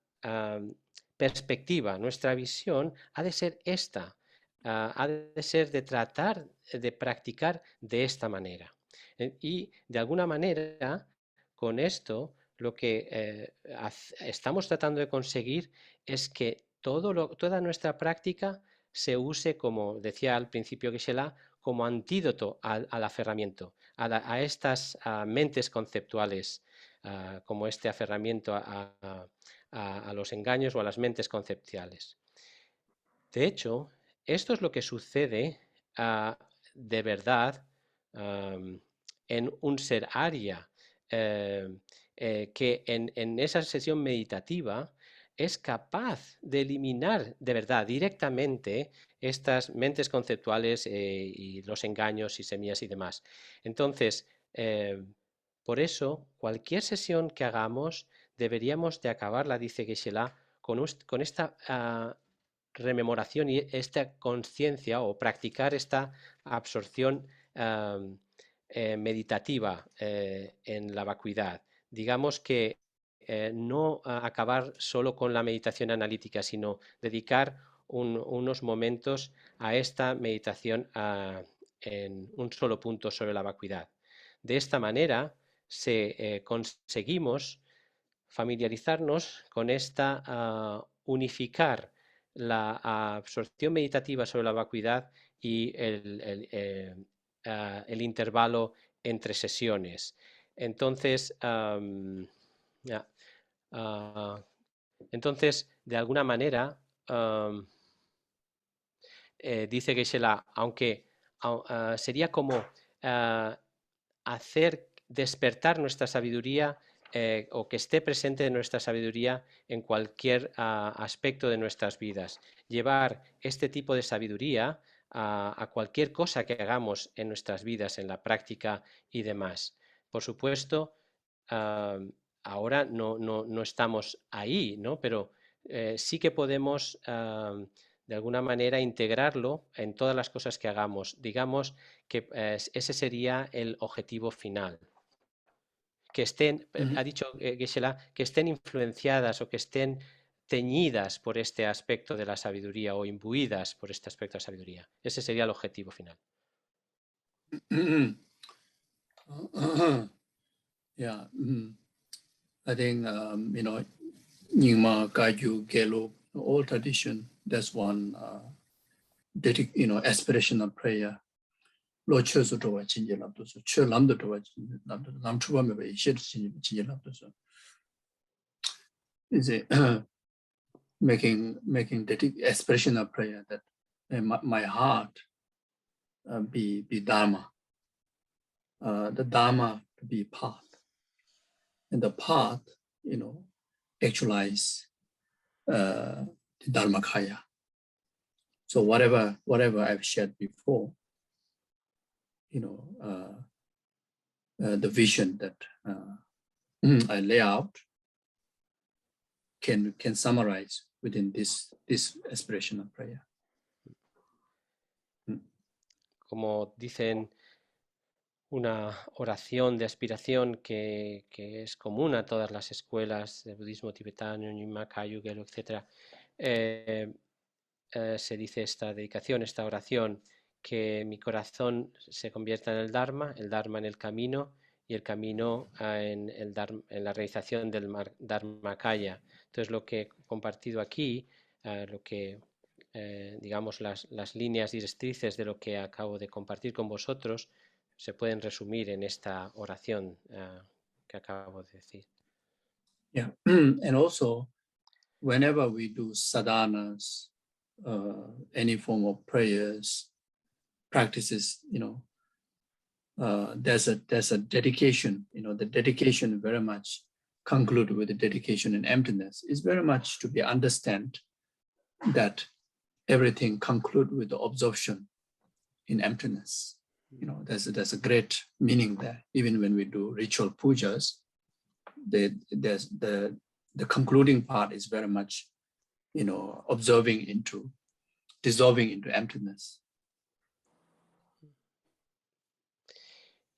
perspectiva, nuestra visión ha de ser esta, ha de ser de tratar de practicar de esta manera. Y de alguna manera, con esto, lo que estamos tratando de conseguir es que toda nuestra práctica se use, como decía al principio Geshe, como antídoto al aferramiento, a estas mentes conceptuales, como este aferramiento a los engaños o a las mentes conceptuales. De hecho, esto es lo que sucede de verdad en un ser Arya, que en esa sesión meditativa es capaz de eliminar de verdad directamente estas mentes conceptuales y los engaños y semillas y demás. Entonces, por eso, cualquier sesión que hagamos deberíamos de acabarla, dice Geshe, con esta rememoración y esta conciencia o practicar esta absorción meditativa en la vacuidad. Digamos que no acabar solo con la meditación analítica, sino dedicar unos momentos a esta meditación en un solo punto sobre la vacuidad. De esta manera conseguimos familiarizarnos con esta unificar la absorción meditativa sobre la vacuidad y el intervalo entre sesiones. Entonces, de alguna manera, dice Geshe, aunque sería como hacer despertar nuestra sabiduría o que esté presente en nuestra sabiduría en cualquier aspecto de nuestras vidas. Llevar este tipo de sabiduría a cualquier cosa que hagamos en nuestras vidas, en la práctica y demás. Por supuesto, ahora no estamos ahí, ¿no? Pero sí que podemos de alguna manera integrarlo en todas las cosas que hagamos. Digamos que ese sería el objetivo final. Que estén, ha dicho Geshe, que estén influenciadas o que estén teñidas por este aspecto de la sabiduría o imbuidas por este aspecto de la sabiduría. Ese sería el objetivo final. Yeah, I think, Nyingma, Kaju, Gelo, all tradition, there's one, aspirational prayer. Lord Chosu to watch in Jelapus, Cho Lambda to watch Lamtruba, shed Chinjelapus. Is it making aspirational prayer that my heart be Dharma, the Dharma to be path, and the path, actualize the Dharmakaya. So whatever I've shared before, the vision that I lay out can summarize within this aspirational prayer. Como dicen, una oración de aspiración que es común a todas las escuelas de budismo tibetano, Nyingma, Kagyu, Gelo, etc. Se dice esta dedicación, esta oración, que mi corazón se convierta en el Dharma en el camino, y el camino en la realización del Dharmakaya. Entonces, lo que he compartido aquí, lo que digamos las líneas directrices de lo que acabo de compartir con vosotros, se pueden resumir en esta oración que acabo de decir. Yeah, and also, whenever we do sadhanas, any form of prayers, practices, there's a dedication. The dedication very much conclude with the dedication in emptiness. Is very much to be understand that everything conclude with the absorption in emptiness. There's a great meaning there. Even when we do ritual pujas, the concluding part is very much, dissolving into emptiness.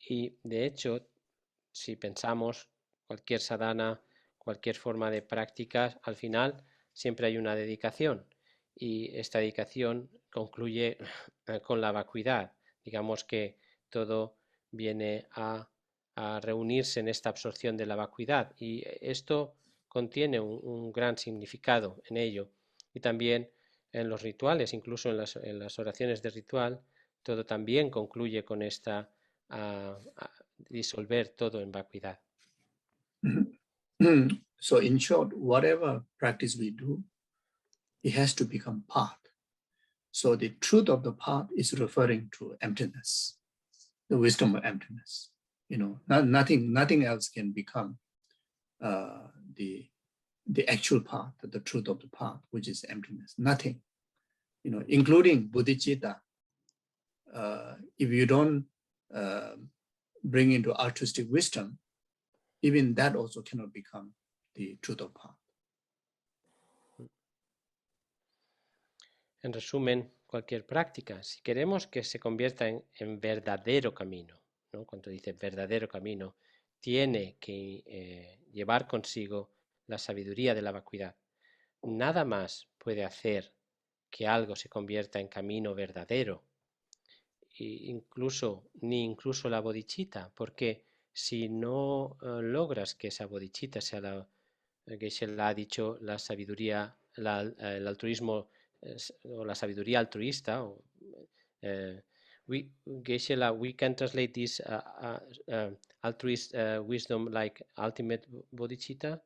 Y de hecho, si pensamos cualquier sadhana, cualquier forma de práctica, al final siempre hay una dedicación, y esta dedicación concluye con la vacuidad. Digamos que todo viene a reunirse en esta absorción de la vacuidad, y esto contiene un gran significado en ello. Y también en los rituales, incluso en las oraciones de ritual, todo también concluye con esta disolver todo en vacuidad. So in short, whatever practice we do, it has to become path. So the truth of the path is referring to emptiness, the wisdom of emptiness. Nothing else can become the actual path, the truth of the path, which is emptiness. Nothing, including bodhicitta. If you don't bring into altruistic wisdom, even that also cannot become the truth of path. En resumen, cualquier práctica, si queremos que se convierta en verdadero camino, ¿no? Cuando dice verdadero camino, tiene que llevar consigo la sabiduría de la vacuidad. Nada más puede hacer que algo se convierta en camino verdadero, ni incluso la bodhicitta, porque si no logras que esa bodhicitta sea Geshe ha dicho, la sabiduría, el altruismo o la sabiduría altruista, Geshe, we can translate this altruist wisdom like ultimate bodhicitta.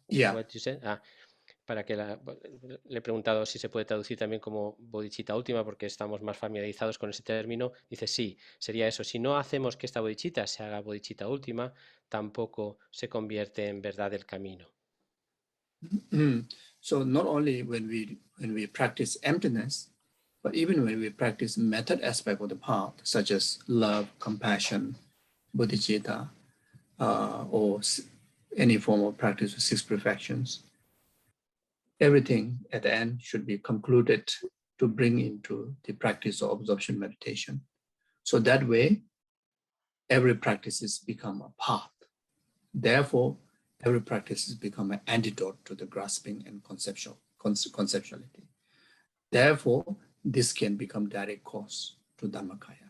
Yeah. What you said? Para que le he preguntado si se puede traducir también como bodhicitta última, porque estamos más familiarizados con ese término. Dice sí, sería eso. Si no hacemos que esta bodhicitta se haga bodhicitta última, tampoco se convierte en verdad el camino. So not only when we practice emptiness, but even when we practice method aspect of the path, such as love, compassion, bodhicitta, or any form of practice with 6 perfections, everything at the end should be concluded to bring into the practice of absorption meditation. So that way, every practice has become a path. Therefore, every practice has become an antidote to the grasping and conceptuality. Therefore, this can become direct cause to Dhammakaya.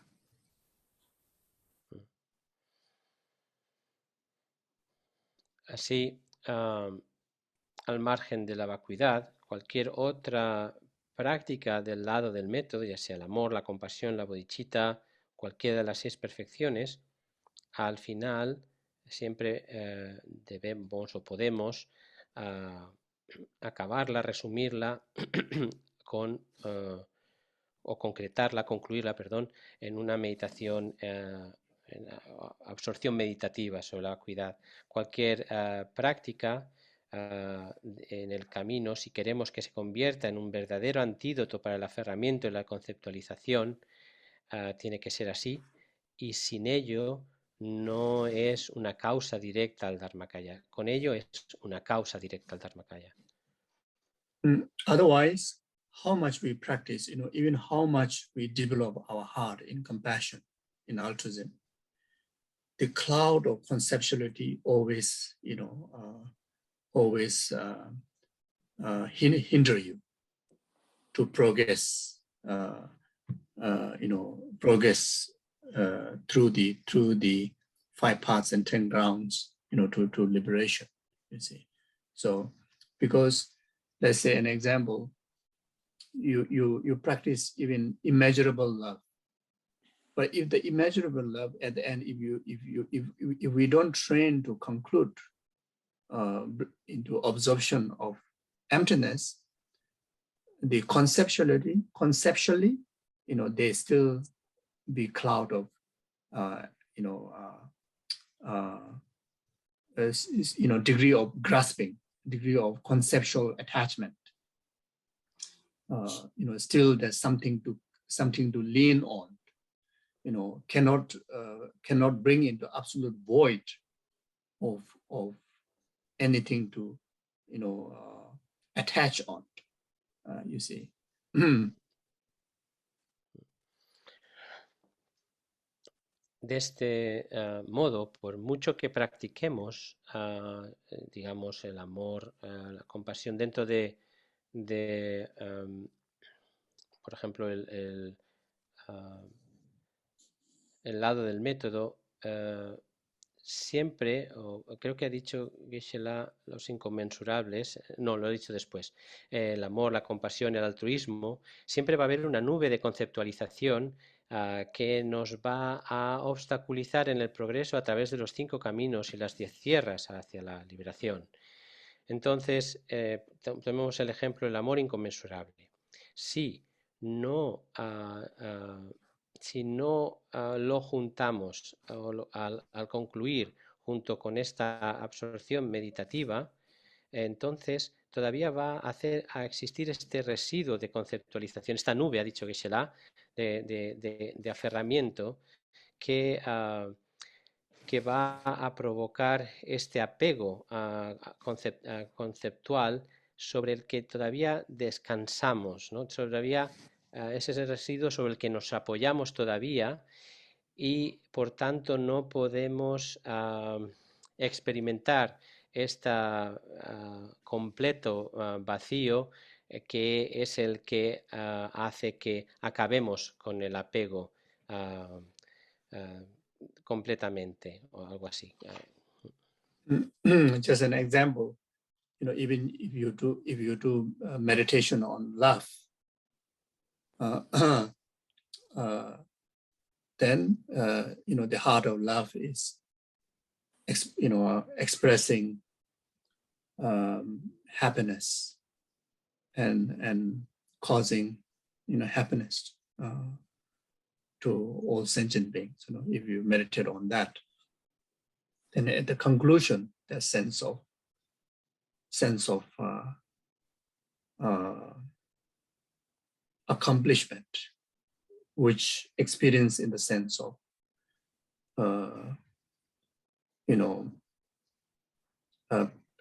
Así, al margen de la vacuidad, cualquier otra práctica del lado del método, ya sea el amor, la compasión, la bodhicitta, cualquiera de las 6 perfecciones, al final siempre debemos o podemos acabarla, resumirla con, o concretarla, concluirla, perdón, en una meditación, en absorción meditativa sobre la vacuidad. Cualquier práctica en el camino, si queremos que se convierta en un verdadero antídoto para el aferramiento y la conceptualización, tiene que ser así, y sin ello no es una causa directa al Dharmakaya. Con ello es una causa directa al Dharmakaya. Otherwise, how much we practice, even how much we develop our heart in compassion, in altruism, the cloud of conceptuality always, hinder you to progress, progress through the 5 paths and 10 grounds, to liberation, you see. So, because let's say an example, you practice even immeasurable love, but if the immeasurable love at the end, if we don't train to conclude into absorption of emptiness, the conceptually, they still be cloud of, degree of grasping, degree of conceptual attachment. Still there's something to lean on. Cannot bring into absolute void of anything to, attach on. You see. De este modo, por mucho que practiquemos, digamos, el amor, la compasión dentro de por ejemplo, el lado del método, siempre, o creo que ha dicho Geshe los inconmensurables, no, lo he dicho después, el amor, la compasión, el altruismo, siempre va a haber una nube de conceptualización que nos va a obstaculizar en el progreso a través de los 5 caminos y las 10 tierras hacia la liberación. Entonces, tomemos el ejemplo del amor inconmensurable. Si no lo juntamos al concluir junto con esta absorción meditativa, entonces todavía va a existir este residuo de conceptualización, esta nube, ha dicho Geshe, de aferramiento que va a provocar este apego conceptual sobre el que todavía descansamos, ¿no? Todavía ese es el residuo sobre el que nos apoyamos todavía y por tanto no podemos experimentar este completo vacío que es el que hace que acabemos con el apego completamente o algo así. Just an example, even if you do meditation on love, then the heart of love is expressing happiness and causing happiness to all sentient beings. If you meditate on that, then at the conclusion, that sense of accomplishment, which experience in the sense of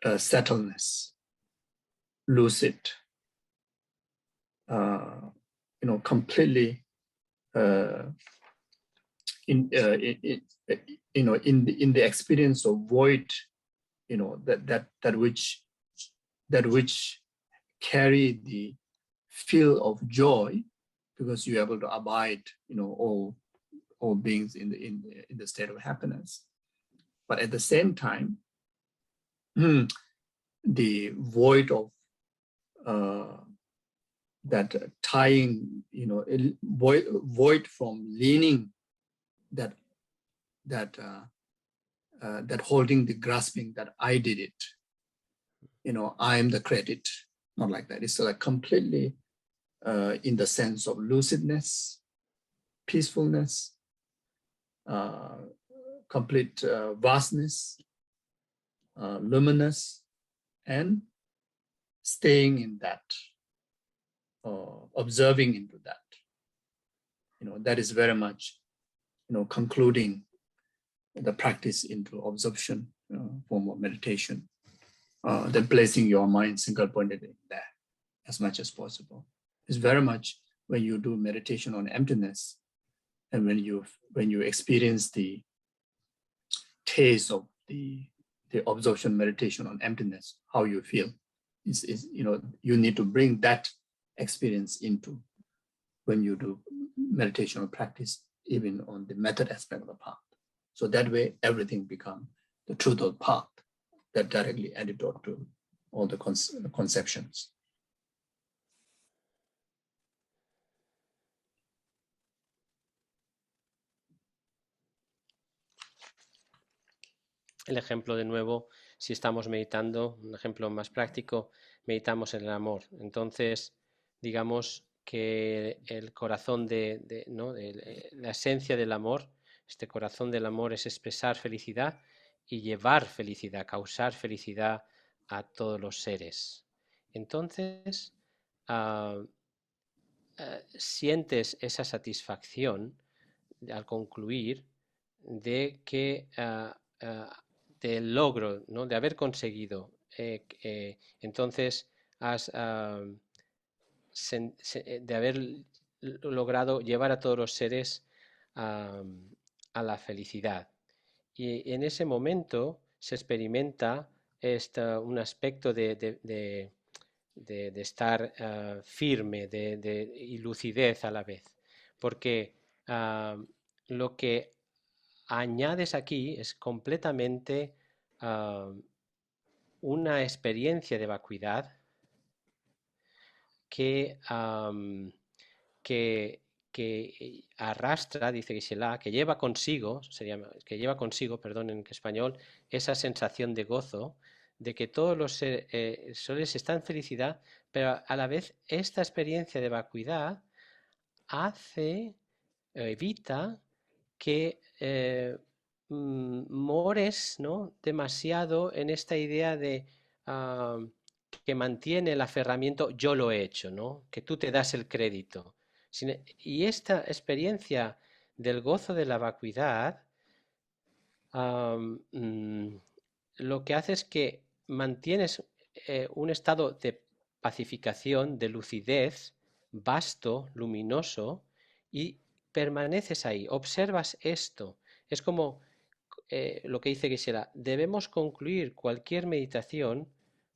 settledness, lucid, completely in the experience of void, that which carry the feel of joy, because you're able to abide, all beings in the state of happiness. But at the same time, the void of that tying, void from leaning, that holding, the grasping, that I did it, I am the credit, not like that. It's like completely in the sense of lucidness, peacefulness, complete vastness, luminous, and staying in that, observing into that. That is very much, concluding the practice into absorption, form of meditation. Then placing your mind single pointed in there as much as possible. It's very much when you do meditation on emptiness, and when you experience the taste of the absorption meditation on emptiness, how you feel is you need to bring that experience into when you do meditation or practice, even on the method aspect of the path. So that way everything becomes the truth of the path that directly antidote to all the conceptions. El ejemplo de nuevo, si estamos meditando, un ejemplo más práctico, meditamos en el amor. Entonces, digamos que el corazón la esencia del amor, este corazón del amor es expresar felicidad y llevar felicidad, causar felicidad a todos los seres. Entonces, sientes esa satisfacción al concluir de que del logro, ¿no? De haber conseguido. Entonces, de haber logrado llevar a todos los seres a la felicidad. Y en ese momento se experimenta un aspecto de estar firme, y lucidez a la vez. Porque lo que añades aquí es completamente una experiencia de vacuidad que arrastra, dice Geshe, que lleva consigo, en español, esa sensación de gozo, de que todos los seres están en felicidad, pero a la vez esta experiencia de vacuidad evita que mores, ¿no?, demasiado en esta idea de que mantiene el aferramiento, yo lo he hecho, ¿no?, que tú te das el crédito. Y esta experiencia del gozo de la vacuidad lo que hace es que mantienes un estado de pacificación, de lucidez, vasto, luminoso, y permaneces ahí, observas esto. Es como lo que dice Geshe, debemos concluir cualquier meditación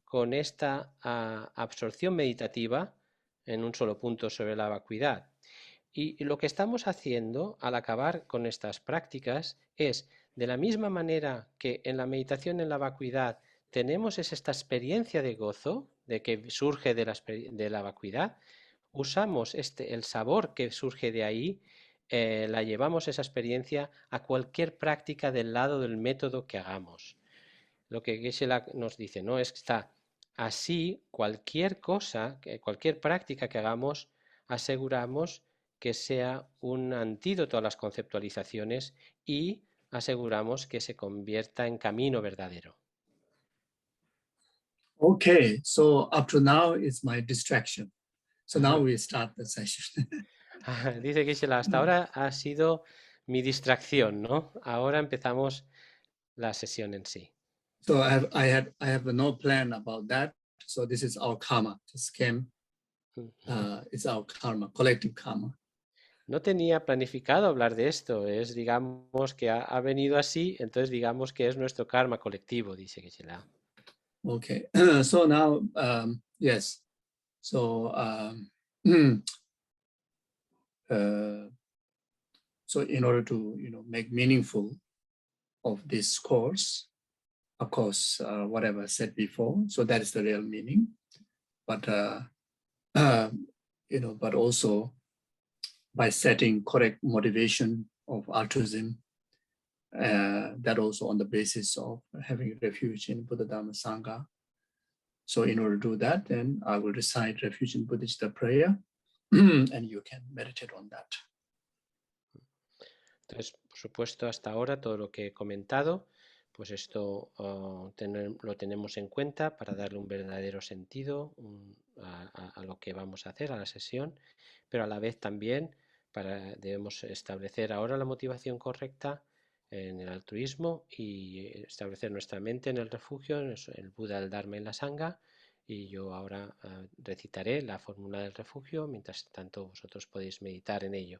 con esta absorción meditativa en un solo punto sobre la vacuidad. Y lo que estamos haciendo al acabar con estas prácticas es, de la misma manera que en la meditación en la vacuidad tenemos esta experiencia de gozo, de que surge de la vacuidad, usamos el sabor que surge de ahí, la llevamos esa experiencia a cualquier práctica del lado del método que hagamos. Lo que Geshe nos dice, ¿no?, es que está así, cualquier cosa, cualquier práctica que hagamos, aseguramos que sea un antídoto a las conceptualizaciones y aseguramos que se convierta en camino verdadero. Okay, so up to now it's my distraction. So now we start the session. Dice Geshe, hasta ahora ha sido mi distracción, ¿no? Ahora empezamos la sesión en sí. So I have no plan about that. So this is our karma. Just came. It's our karma, collective karma. No tenía planificado hablar de esto, es digamos que ha venido así, entonces digamos que es nuestro karma colectivo, dice Geshe. Okay, so now, yes, so so in order to make meaningful of this course, of course, whatever I said before, so that is the real meaning, but but also by setting correct motivation of altruism, that also on the basis of having refuge in Buddha Dhamma Sangha. So in order to do that, then I will recite refuge in Buddhist prayer, and you can meditate on that. Entonces, por supuesto, hasta ahora todo lo que he comentado, pues esto lo tenemos en cuenta para darle un verdadero sentido a lo que vamos a hacer, a la sesión, pero a la vez también debemos establecer ahora la motivación correcta en el altruismo y establecer nuestra mente en el refugio, en el Buda, el Dharma y la Sangha. Y yo ahora recitaré la fórmula del refugio, mientras tanto vosotros podéis meditar en ello.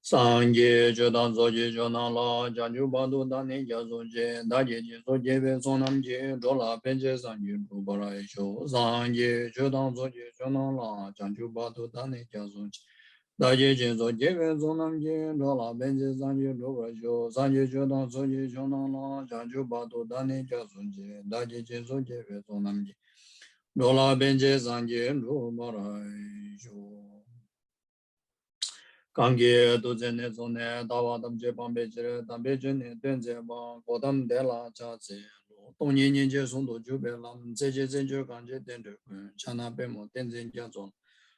Sangye Jodan Zoje Jonala Janju Badu Dani Jazoje Daje Zoje Ve Zonam Je Dola Penje Sangye Rubara Esho Sangye Jodan Zoje Jonala Janju Badu Dani Jazoje Daje Zoje Ve Zonam Je Dola Penje Sangye Rubara Esho Sangye Jodan Zoje Jonala Janju Badu Dani Jazoje Daje Zoje Ve Zonam Je Dola Penje Sangye Rubara Esho Kange dozene zone dawa damje bambe jere dambe jene denze ba godam de la cha ze dong yin yin je song do ju be lam ze je zen je gang je den de chana be mo tenzin jia zong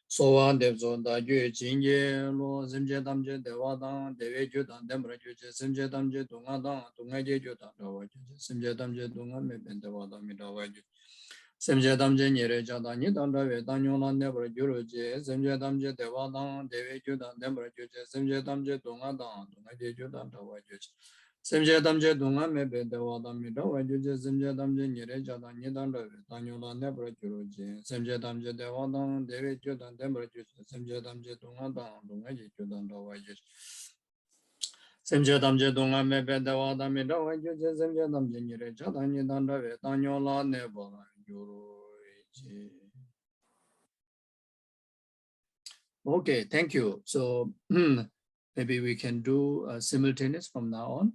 so wa de zo da yue jin ye lo zim je dam je de wa dang de wei ju dang dem ra ju je sim je dam je dong a dang dong a je ju dang da wa ju sim je dam je dong a me ben de wa dang mi da wa ju Semje damje nyere jada ni danda we danyo lan nebra gyuru je semje damje dewa dang dewe gyudan nebra gyuje semje damje dunga dang dunga je gyudan dawa gyuje semje damje dunga mebe dewa dang mi dawa gyuje semje damje nyere jada ni danda we danyo lan nebra gyuru je semje damje dewa dang dewe gyudan nebra gyuje semje damje dunga dang dunga je gyudan dawa gyuje Semje damje dunga mebe dewa dang mi dawa gyuje semje damje nyere jada ni danda we danyo lan nebra Okay, thank you. So maybe we can do simultaneous from now on.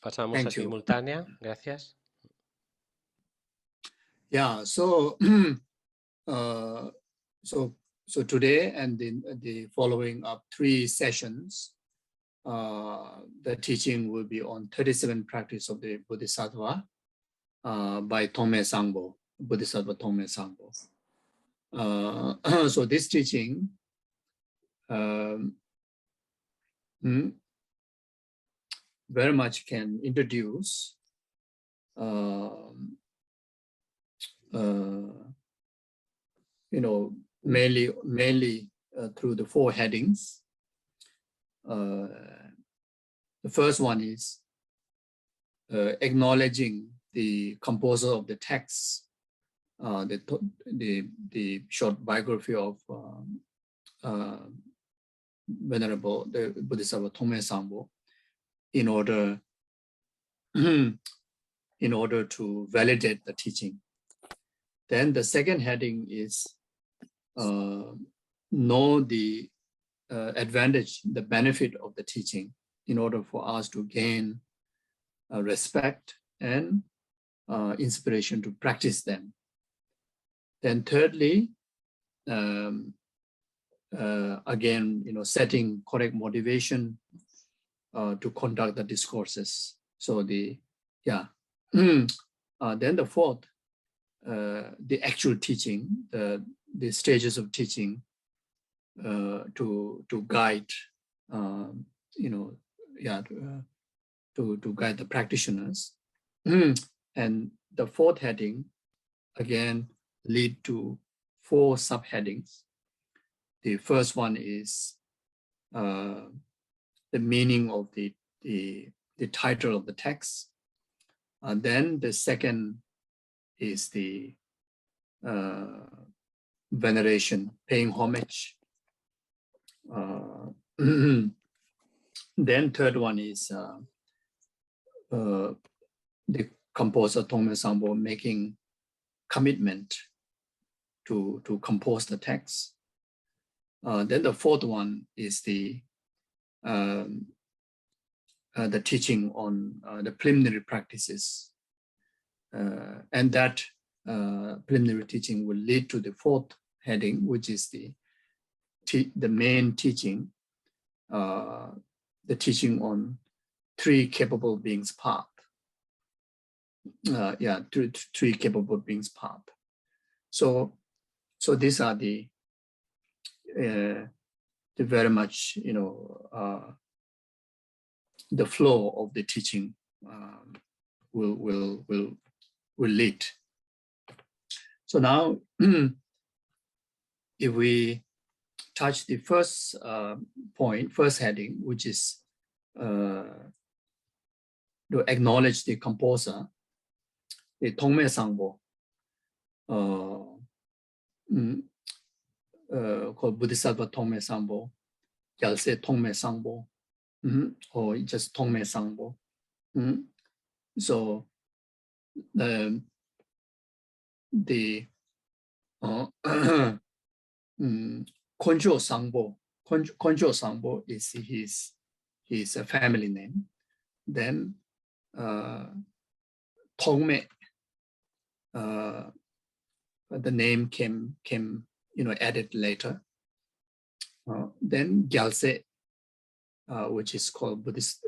Pasamos a simultánea, gracias. Yeah, so so today and the following up 3 sessions, the teaching will be on 37 practice of the Bodhisattva by TOGME Sangpo, Bodhisattva TOGME Sangpo. So this teaching very much can introduce mainly through the 4 headings. The first one is acknowledging the composer of the text, the short biography of Venerable the Bodhisattva TOGME Sangpo, in order to validate the teaching. Then the second heading is know the advantage, the benefit of the teaching, in order for us to gain respect and inspiration to practice them. Then thirdly, again, setting correct motivation to conduct the discourses. So then the fourth, the actual teaching, the stages of teaching to guide, to guide the practitioners. And the fourth heading, again, lead to 4 subheadings. The first one is the meaning of the title of the text. Then the second is the veneration, paying homage. Then third one is the composer Tongme Sangpo making commitment to compose the text. Then the fourth one is the teaching on the preliminary practices, and that preliminary teaching will lead to the fourth heading, which is the main teaching, the teaching on three capable beings path. Three capable beings path. So these are the very much, the flow of the teaching will lead. So now, if we touch the first first heading, which is to acknowledge the composer, the Tongme Sangpo, called Bodhisattva Tongme Sangpo, Gyalsay Tongme Sangpo, or just Tongme Sangpo. So the Konjo Sangpo, Konjo Sangpo is his family name. Then Tongme, the name came added later. Then Gyalsay, which is called Buddhist,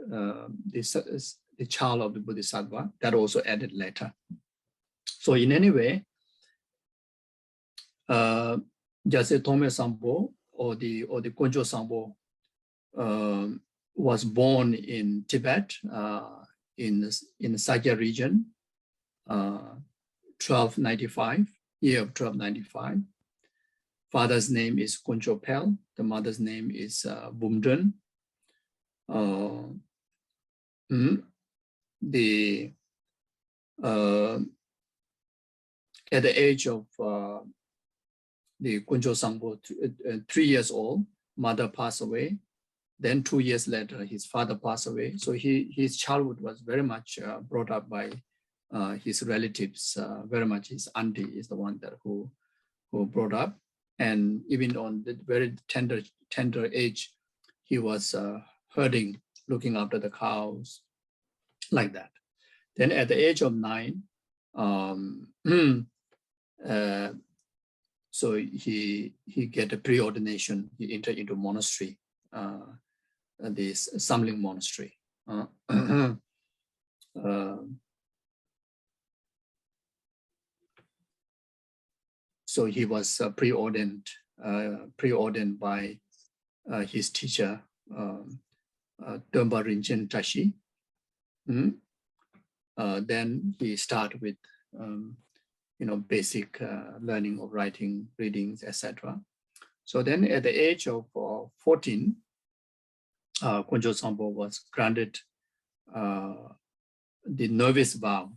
the child of the Bodhisattva, that also added later. So in any way, Gyalsay Tongme Sangpo or the Konjo Sangpo was born in Tibet, in the Sakya region, 1295, year of 1295. Father's name is Konjo Pel. The mother's name is Bumdun. At the age of the Konjo Sangpo, 3 years old, mother passed away. Then 2 years later, his father passed away. So his childhood was very much brought up by his relatives. Very much his auntie is the one that who brought up. And even on the very tender age, he was herding, looking after the cows, like that. Then at the age of 9, so he get a pre-ordination. He entered into monastery, this Samling monastery. So he was preordained by his teacher, Dömba Rinchen Tashi. Then he started with basic learning of writing, readings, etc. So then at the age of 14, Konjo Sangpo was granted the novice vow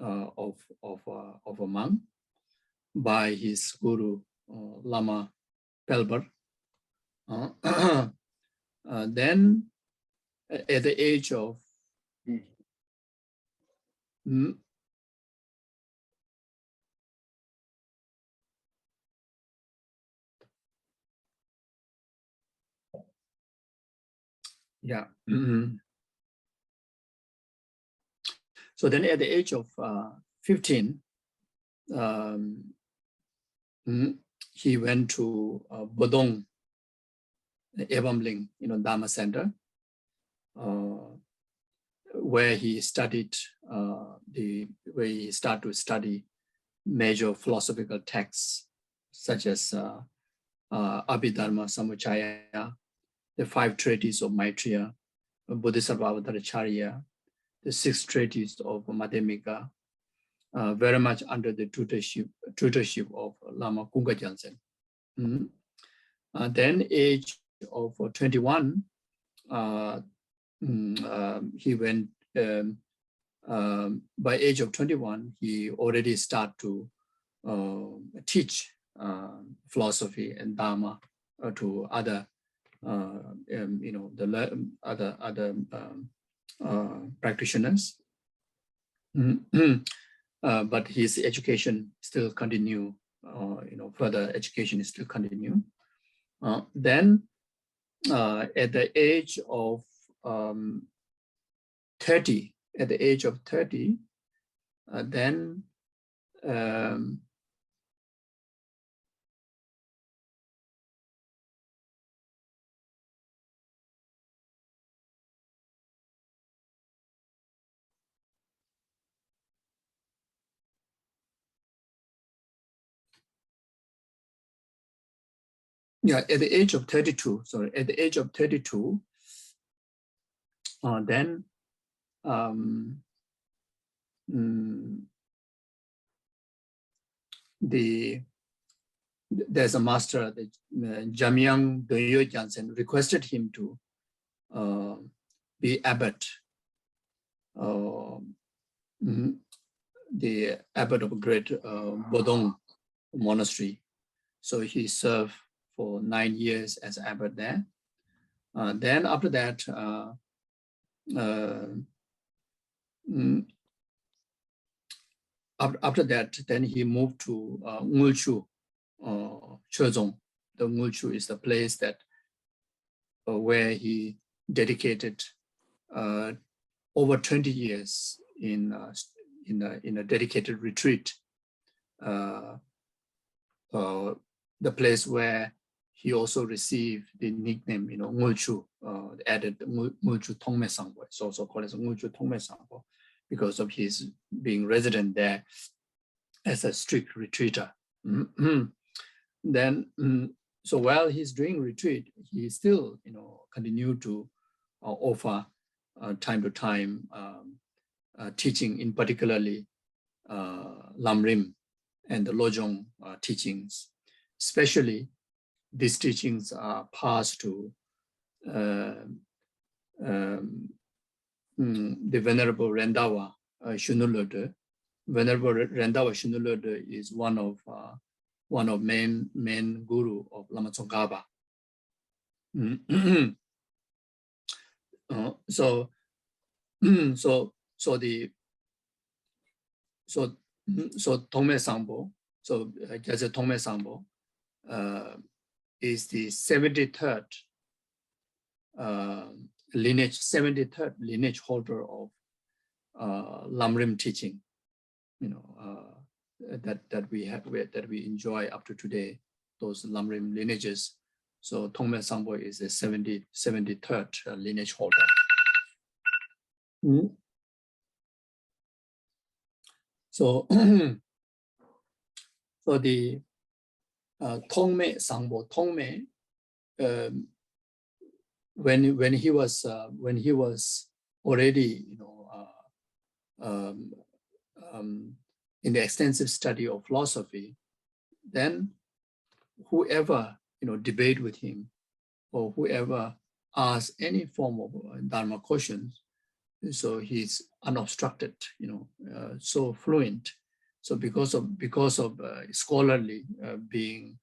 of a monk by his guru, Lama Pelber. Then at the age of So then at the age of 15, he went to Bodong, Evamling, Dharma Center, where he studied, where he started to study major philosophical texts such as Abhidharma Samuchaya, the 5 treatises of Maitreya, Bodhisattva Avataracharya, the 6 treatises of Madhyamika, very much under the tutorship of Lama Kunga Gyaltsay. Then age of 21, he went, by age of 21, he already started to teach philosophy and Dharma to other, the other practitioners. But his education still continue. Further education is still continue. Then, at the age of 30, then at the age of 32, then there's a master, the Jamyang Dongyo Jansen, requested him to be abbot, the abbot of a great Bodong monastery. So he served for 9 years as abbot there. Then after that, then he moved to Ngulchu, Chezong. The Ngulchu is the place that where he dedicated over 20 years in a dedicated retreat. The place where he also received the nickname, Ngulchu, added Ngulchu Tongme Sangpo. It's also called as Ngulchu Tongme Sangpo because of his being resident there as a strict retreater. Then, so while he's doing retreat, he still, continue to offer time to time teaching, in particularly Lamrim and the Lojong teachings. Especially, these teachings are passed to the Venerable Rendawa Shunulode. Venerable Rendawa Shunulode is one of main guru of Lama Tsongkhapa. So Tongme Sangpo, Geshe Tongme Sangpo is the 73rd lineage holder of Lamrim teaching, that we enjoy up to today, those Lamrim lineages. So Tongme Sangpo is the 73rd lineage holder. So the Tongme Sangpo, when he was already in the extensive study of philosophy, then whoever debate with him or whoever asks any form of Dharma questions, so he's unobstructed, so fluent. So because of scholarly being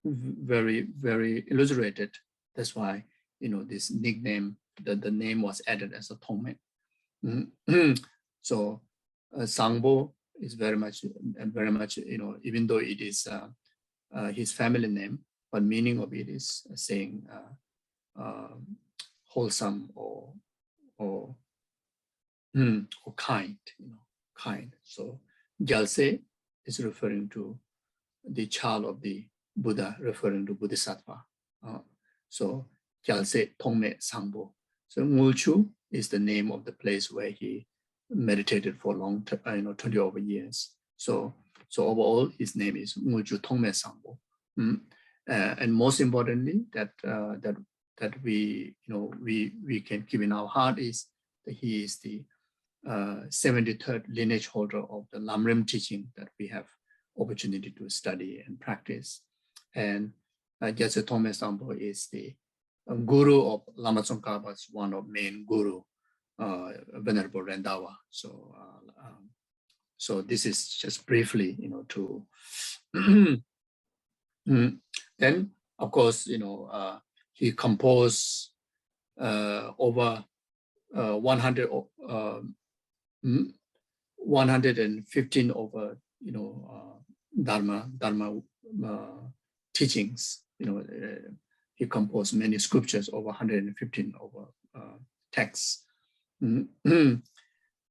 very, very illustrated, that's why this nickname, the name was added as a Tongme. So Sangpo is very much, even though it is his family name, but meaning of it is saying wholesome or kind, kind. So Gyelsay is referring to the child of the Buddha, referring to Bodhisattva. So Gyelsay Tongme Sangpo. So Ngulchu is the name of the place where he meditated for long, 20 over years. So overall, his name is Ngulchu Tongme Sangpo. And most importantly, that we can keep in our heart is that he is the 73rd lineage holder of the Lamrim teaching that we have opportunity to study and practice. And Geshe Tome Sampo is the guru of Lama Tsongkhapa's one of main guru, Venerable Rendawa. So, so this is just briefly, to then, of course, he composed over 115 over, Dharma teachings. He composed many scriptures, over 115 over texts. And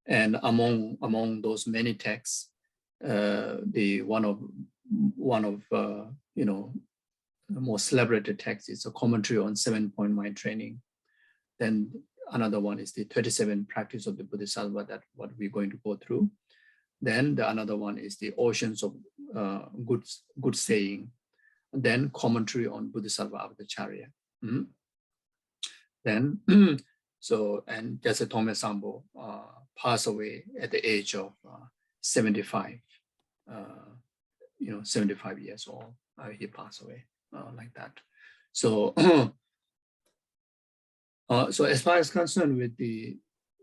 among those many texts, the one of the most celebrated texts is a commentary on 7-point mind training. Then another one is the 37 practice of the Bodhisattva, that what we're going to go through. Then another one is the oceans of good saying. Then commentary on Bodhisattva Avadacharya. Then and Geshe Tome Sampo passed away at the age of 75. 75 years old. He passed away like that. So, so as far as concerned with the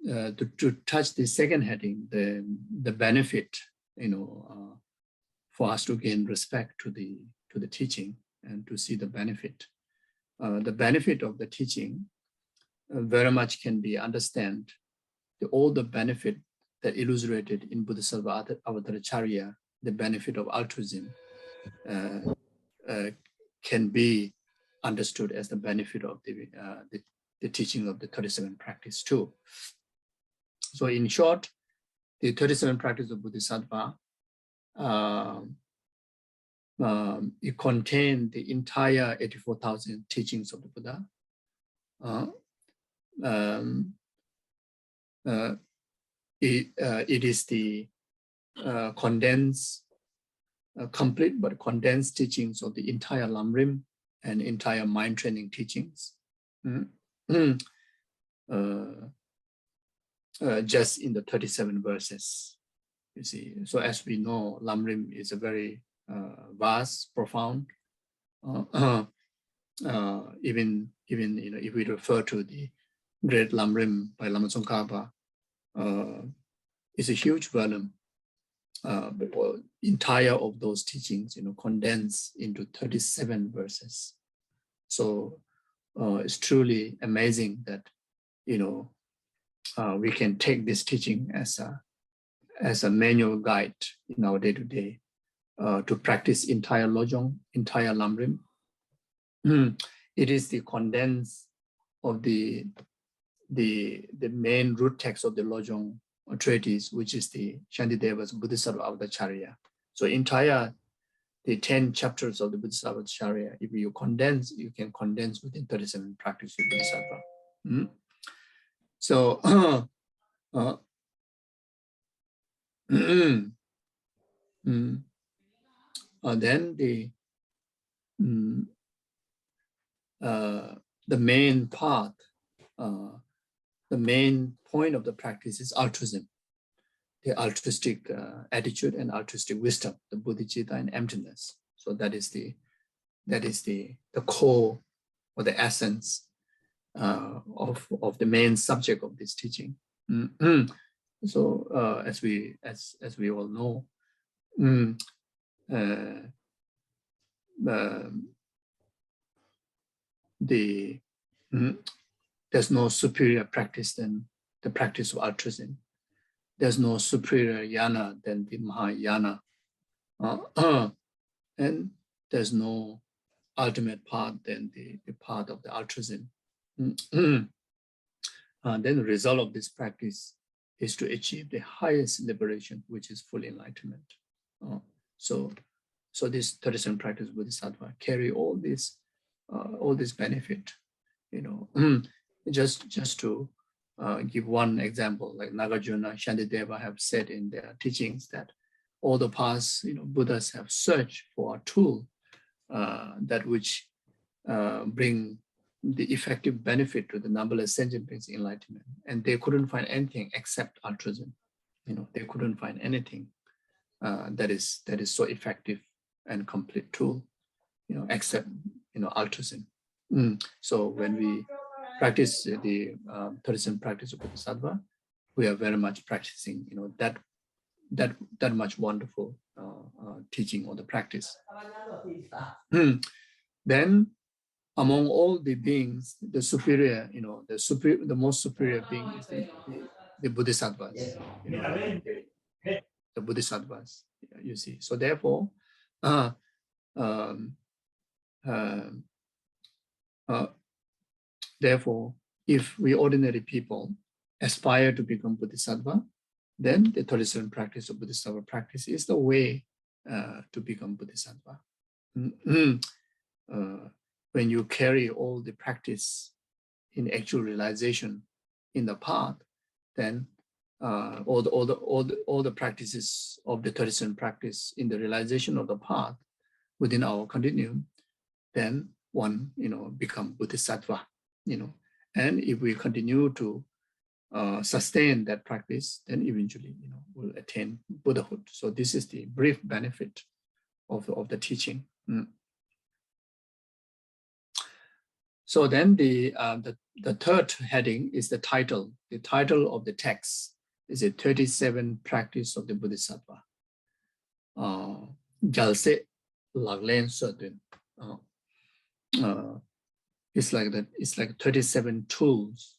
to touch the second heading, the benefit, for us to gain respect to the teaching and to see the benefit. The benefit of the teaching very much can be understand all the benefit that illustrated in Bodhisattva Avadacharya, the benefit of altruism, can be understood as the benefit of the teaching of the 37 practice too. So in short, the 37 practice of Bodhisattva, it contained the entire 84,000 teachings of the Buddha. It is the condensed, complete but condensed teachings of the entire Lamrim and entire mind training teachings. Just in the 37 verses, you see. So as we know, Lamrim is a very vast, profound. Even if we refer to the Great Lamrim by Lama Tsongkhapa, it's a huge volume. But entire of those teachings, condensed into 37 verses. So it's truly amazing that we can take this teaching as a manual guide in our day-to-day to practice entire Lojong, entire Lamrim. It is the condense of the main root text of the Lojong treatise, which is the Shantideva's Bodhisattva Avadacharya. So entire the 10 chapters of the Bodhisattva Avadacharya, if you condense, you can condense within 37 practices of Bodhisattva. So then the main part, the main point of the practice is altruism, the altruistic attitude and altruistic wisdom, the bodhicitta and emptiness. So that is the core or the essence of the main subject of this teaching. So as we all know, there's no superior practice than the practice of altruism. There's no superior yana than the Mahayana. And there's no ultimate path than the path of the altruism. Then the result of this practice is to achieve the highest liberation, which is full enlightenment. So this 37 practice Bodhisattva carry all this benefit. Just to give one example, like Nagarjuna, Shantideva have said in their teachings that all the past Buddhas have searched for a tool that which bring the effective benefit to the numberless sentient beings' enlightenment, and they couldn't find anything except altruism. They couldn't find anything that is so effective and complete tool, except altruism. So when we practice the 37 practice of Bodhisattva, we are very much practicing, that much wonderful teaching or the practice. Then, among all the beings, the superior, the most superior being is the Bodhisattvas. The Bodhisattvas, you see. So therefore, therefore, if we ordinary people aspire to become Bodhisattva, then the 37 practice of Bodhisattva practice is the way to become Bodhisattva. When you carry all the practice in actual realization in the path, then all the practices of the 37 practice in the realization of the path within our continuum, then one become Bodhisattva. And if we continue to sustain that practice, then eventually we'll attain Buddhahood. So this is the brief benefit of the teaching. So then the third heading is the title. The title of the text is a 37 practice of the Bodhisattva. GYELSAY Laglen Sodun. It's like that. It's like 37 tools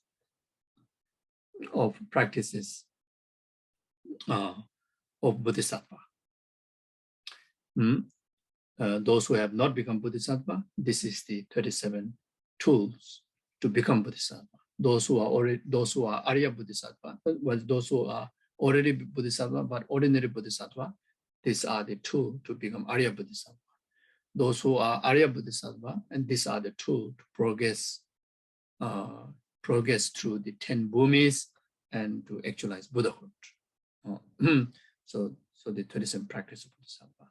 of practices of Bodhisattva. Those who have not become Bodhisattva, this is the 37 tools to become Bodhisattva. Those who are Arya Bodhisattva, well, those who are already Bodhisattva but ordinary Bodhisattva, these are the two to become Arya Bodhisattva. Those who are Arya Bodhisattva, and these are the two to progress through the 10 bhumis and to actualize Buddhahood. So the 37 practice of Bodhisattva.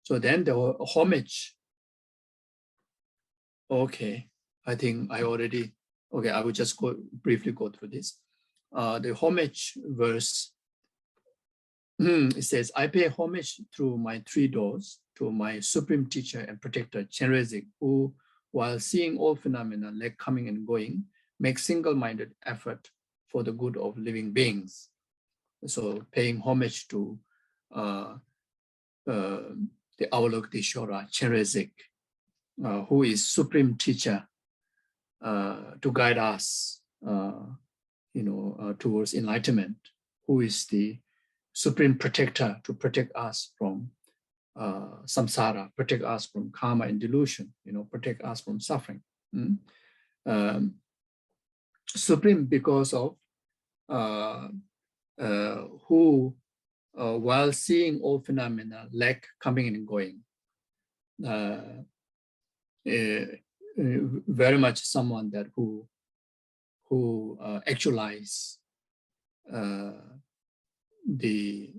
So then the homage. Okay, I think I already, I will just briefly go through this. The homage verse, it says, I pay homage through my 3 doors to my supreme teacher and protector, Chenrezig, who, while seeing all phenomena like coming and going, makes single-minded effort for the good of living beings. So paying homage to the Avalokiteshvara, Chenrezig, who is supreme teacher to guide us, towards enlightenment, who is the supreme protector to protect us from samsara, protect us from karma and delusion, protect us from suffering. Supreme because of who, while seeing all phenomena like coming and going, very much someone that who actualize the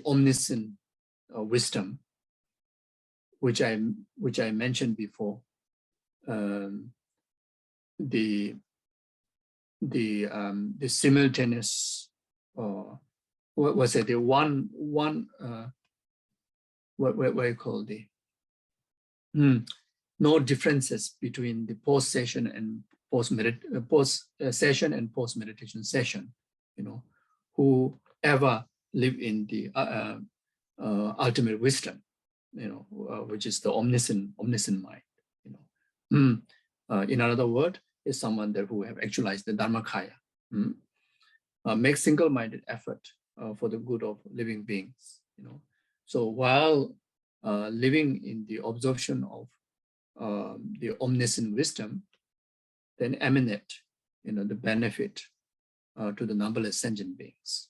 omniscient wisdom, which I mentioned before, the simultaneous, what was it? The one what you call the no differences between the post-session and post-session and post-meditation session. Whoever live in the ultimate wisdom, which is the omniscient mind. In another word, is someone that who have actualized the Dharmakaya, make single-minded effort for the good of living beings. So while living in the absorption of the omniscient wisdom, then emanate, the benefit to the numberless sentient beings.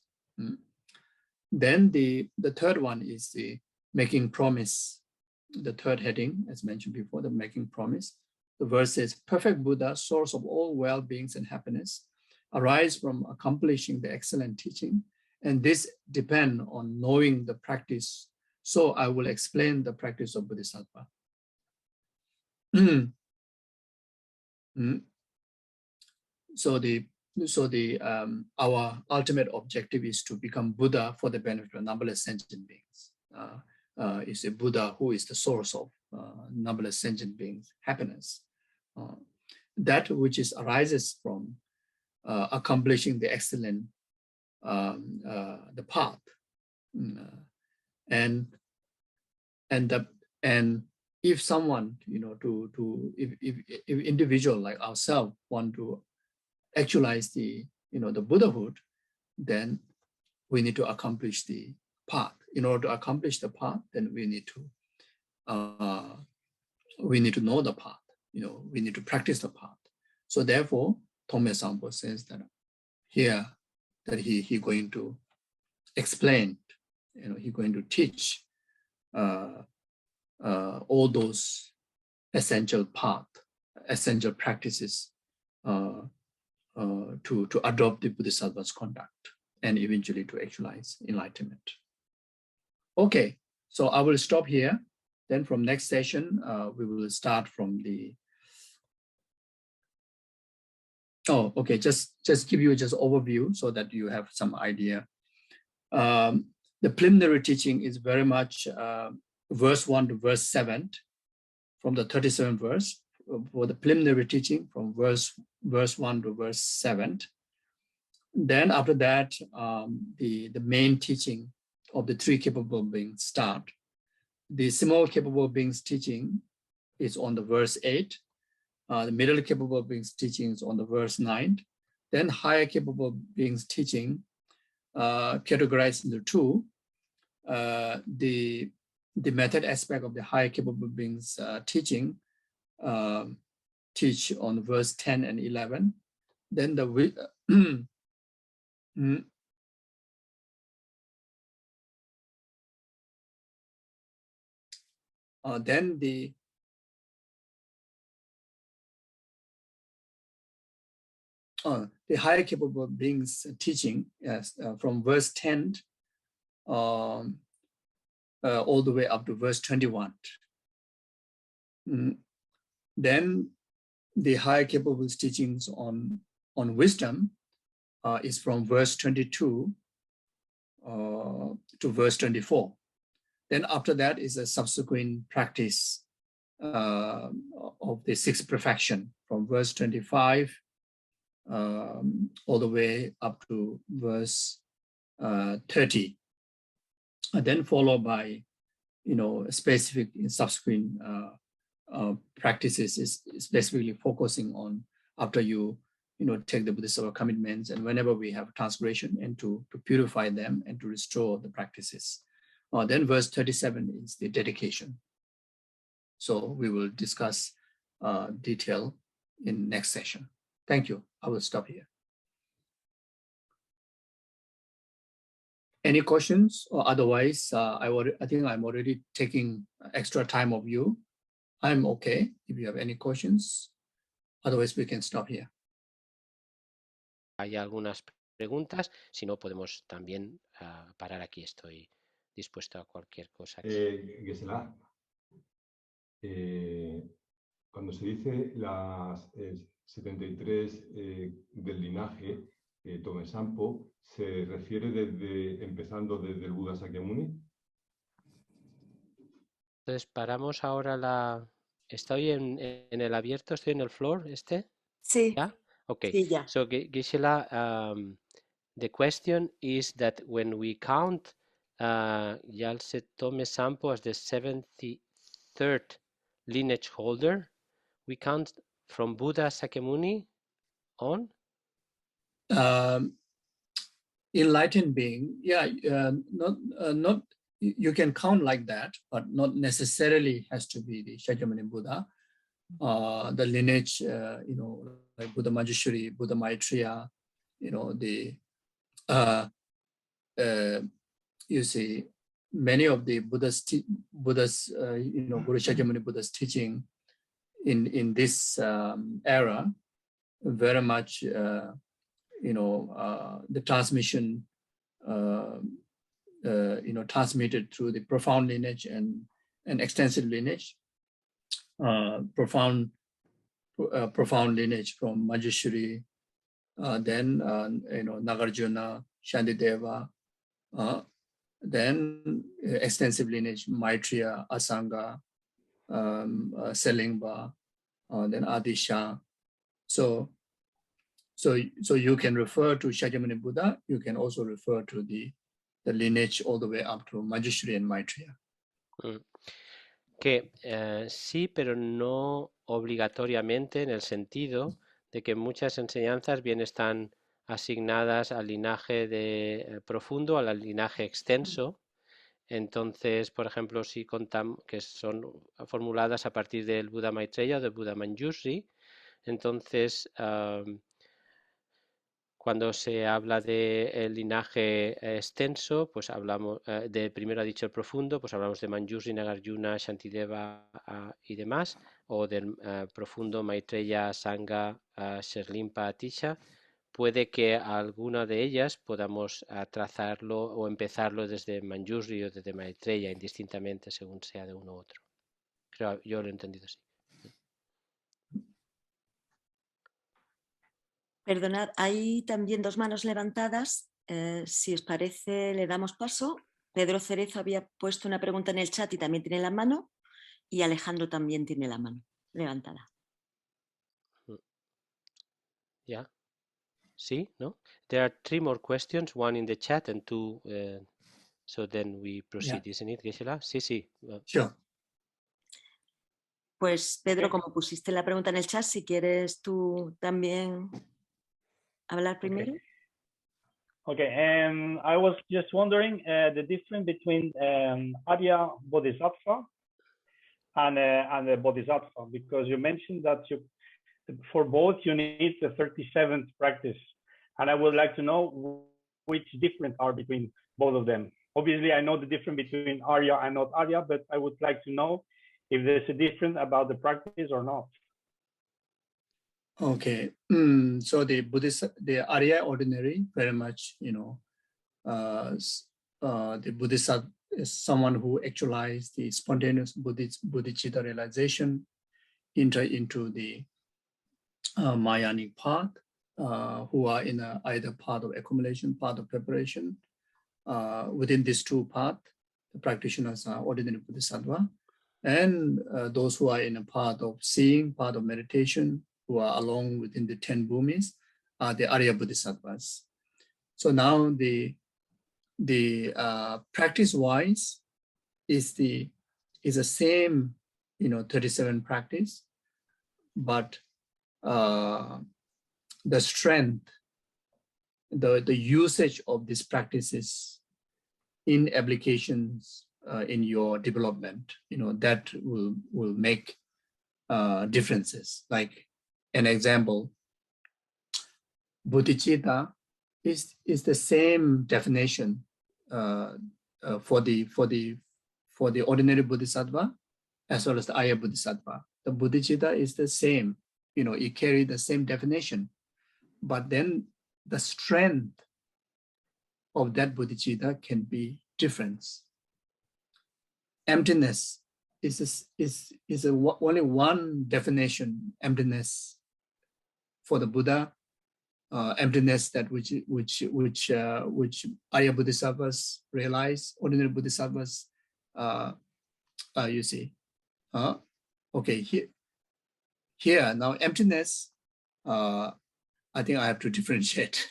Then the third one is the making promise. The third heading, as mentioned before, the making promise. The verse says, perfect Buddha, source of all well-beings and happiness, arise from accomplishing the excellent teaching, and this depend on knowing the practice. So I will explain the practice of Bodhisattva. So our ultimate objective is to become Buddha for the benefit of numberless sentient beings. is a Buddha who is the source of numberless sentient beings' happiness. That which arises from accomplishing the excellent the path, and if someone, if individual like ourselves want to actualize the the Buddhahood, then we need to accomplish the path. In order to accomplish the path, then we need to know the path. We need to practice the path. So therefore, Tongme Sangpo says that here that he going to explain, he going to teach all those essential essential practices to adopt the Bodhisattva's conduct and eventually to actualize enlightenment. Okay, so I will stop here. Then from next session, we will start from the. Oh, okay. Just give you just overview so that you have some idea. The preliminary teaching is very much verse 1 to verse 7, from the 37th verse. For the preliminary teaching from verse 1 to verse 7. Then after that, the main teaching of the three capable beings start. The small capable beings teaching is on the verse 8. The middle capable beings teaching is on the verse 9. Then higher capable beings teaching categorized into two. The method aspect of the higher capable beings teaching teach on verse 10 and 11. Then the then the higher capable beings teaching, yes, from verse 10 all the way up to verse 21. Then the higher capable teachings on wisdom is from verse 22 to verse 24. Then after that is a subsequent practice of the sixth perfection from verse 25 all the way up to verse 30. And then followed by, specific subsequent practices is specifically focusing on after you take the Bodhisattva commitments, and whenever we have transgression, and to purify them and to restore the practices. Then verse 37 is the dedication. So we will discuss detail in next session. Thank you. I will stop here. Any questions? Or otherwise, I think I'm already taking extra time of you. I'm okay if you have any questions. Otherwise, we can stop here. Hay algunas preguntas. Si no, podemos también parar aquí. Estoy dispuesto a cualquier cosa. Geshe, cuando se dice las 73 del linaje Togme Sampo, ¿se refiere empezando desde el Buda Sakyamuni? Entonces paramos ahora ¿Estoy en el abierto? ¿Estoy en el floor Sí. ¿Ya? Okay. Sí, ya. So Geshe, the question is that when we count Gyaltsay Togme Sampo as the 73rd lineage holder, we count from Buddha Sakyamuni on? Enlightened being, yeah, not you can count like that, but not necessarily has to be the Shakyamuni Buddha. The lineage, like Buddha Manjushri, Buddha Maitreya, you see, many of the Buddha's, Guru Shakyamuni Buddha's teaching in this era, very much, the transmission, transmitted through the profound lineage and extensive lineage. Profound lineage from Manjushri, then Nagarjuna, Shantideva, then extensive lineage, Maitreya, Asanga, Selingpa, then Adisha. So you can refer to Shakyamuni Buddha. You can also refer to the lineage all the way up to Manjushri and Maitreya. Que sí, pero no obligatoriamente, en el sentido de que muchas enseñanzas bien están asignadas al linaje de profundo, al linaje extenso. Entonces, por ejemplo, si contamos que son formuladas a partir del Buda Maitreya o del Buda Manjushri, entonces cuando se habla de linaje extenso, pues hablamos de, primero ha dicho el profundo, pues hablamos de Manjushri, Nagarjuna, Shantideva y demás, o del profundo Maitreya, Sangha, Sherlimpa, Atisha. Puede que alguna de ellas podamos trazarlo o empezarlo desde Manjushri o desde Maitreya, indistintamente según sea de uno u otro. Creo, yo lo he entendido así. Perdonad, hay también dos manos levantadas. Si os parece, le damos paso. Pedro Cerezo había puesto una pregunta en el chat y también tiene la mano. Y Alejandro también tiene la mano levantada. Yeah. Sí, no? There are 3 more questions, one in the chat and 2, so then we proceed, isn't it, Geshe? Sí, sí. Sure. Pues Pedro, como pusiste la pregunta en el chat, si quieres tú también hablar primero. Okay, I was just wondering the difference between Arya Bodhisattva and the Bodhisattva, because you mentioned that for both you need the 37th practice, and I would like to know which difference are between both of them. Obviously, I know the difference between Arya and not Arya, but I would like to know if there's a difference about the practice or not. Okay, so the Arya ordinary, very much, the Bodhisattva is someone who actualized the spontaneous bodhicitta realization, enter into the Mayanic path, who are in either path of accumulation, path of preparation. Within these two paths, the practitioners are ordinary Bodhisattva, and those who are in a path of seeing, path of meditation, who are along within the 10 bhumis, are the Arya Bodhisattvas. So now the practice-wise is the same, 37 practice, but the strength, the usage of these practices in applications in your development, that will make differences. Like an example, bodhicitta is the same definition for the ordinary bodhisattva as well as the Arya Bodhisattva. The bodhicitta is the same, it carries the same definition, but then the strength of that bodhicitta can be different. Emptiness is only one definition. Emptiness for the Buddha, emptiness that which Arya Bodhisattvas realize, ordinary Bodhisattvas, you see. Okay, here now emptiness. I think I have to differentiate.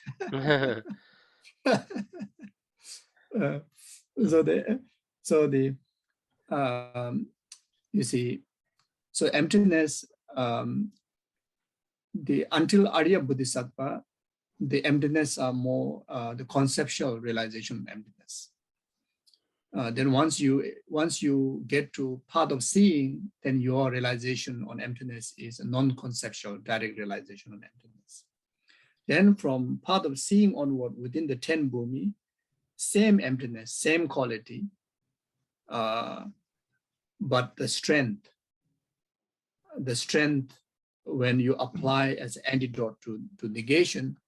You see, so emptiness, until Arya Bodhisattva, the emptiness are more the conceptual realization of emptiness. Then once you get to path of seeing, then your realization on emptiness is a non-conceptual direct realization on emptiness. Then from path of seeing onward within the 10 bhumi, same emptiness, same quality, but the strength when you apply as antidote to negation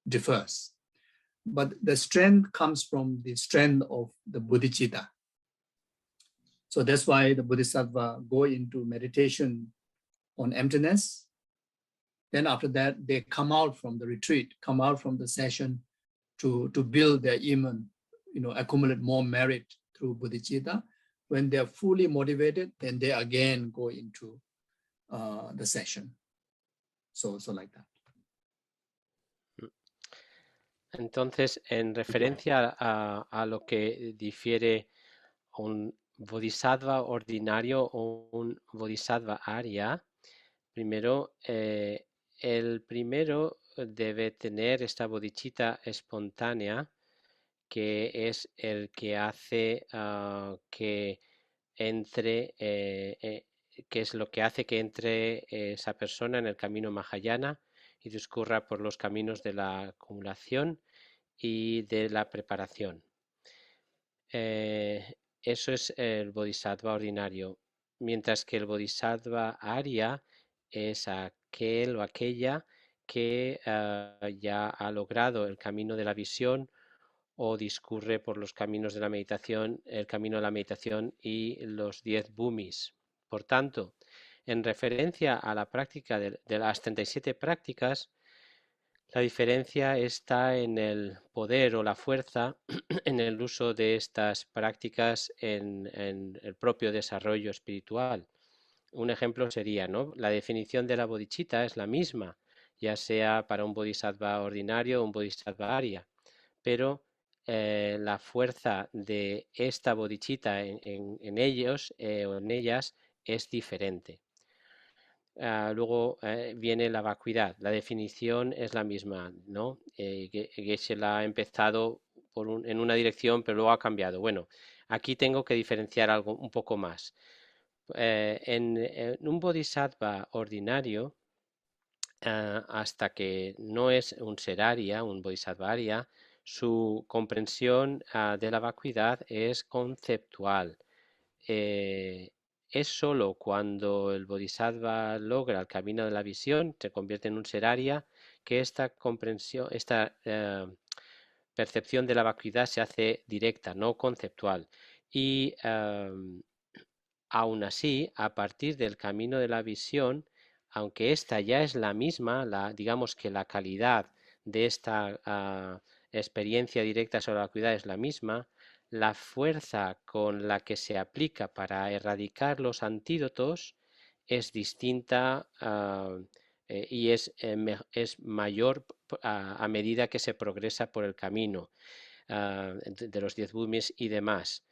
differs. But the strength comes from the strength of the bodhicitta. So that's why the bodhisattva go into meditation on emptiness. Then after that, they come out from the retreat, come out from the session to build their iman, accumulate more merit through bodhicitta. When they are fully motivated, then they again go into the session. So like that. Entonces, en referencia a lo que difiere un bodhisattva ordinario o un bodhisattva arya, primero, el primero debe tener esta bodhicitta espontánea, que es el que hace que entre, que es lo que hace que entre esa persona en el camino Mahayana y discurra por los caminos de la acumulación y de la preparación. Eso es el bodhisattva ordinario, mientras que el bodhisattva arya es aquel o aquella que ya ha logrado el camino de la visión o discurre por los caminos de la meditación, el camino de la meditación y los 10 bhumis. Por tanto, en referencia a la práctica de las 37 prácticas, la diferencia está en el poder o la fuerza en el uso de estas prácticas en el propio desarrollo espiritual. Un ejemplo sería, ¿no? La definición de la bodhicitta es la misma, ya sea para un bodhisattva ordinario o un bodhisattva arya, pero la fuerza de esta bodhicitta en ellos o en ellas es diferente. Luego viene la vacuidad. La definición es la misma, ¿no? Geshe la ha empezado en una dirección, pero luego ha cambiado. Bueno, aquí tengo que diferenciar algo un poco más. En un bodhisattva ordinario, hasta que no es un ser arya, un bodhisattva arya, su comprensión de la vacuidad es conceptual. Es solo cuando el bodhisattva logra el camino de la visión, se convierte en un ser arya, que esta comprensión, esta percepción de la vacuidad se hace directa, no conceptual. Y aún así, a partir del camino de la visión, aunque esta ya es la misma, digamos que la calidad de esta experiencia directa sobre la vacuidad es la misma, la fuerza con la que se aplica para erradicar los antídotos es distinta y es mayor a medida que se progresa por el camino de los 10 bhumis y demás.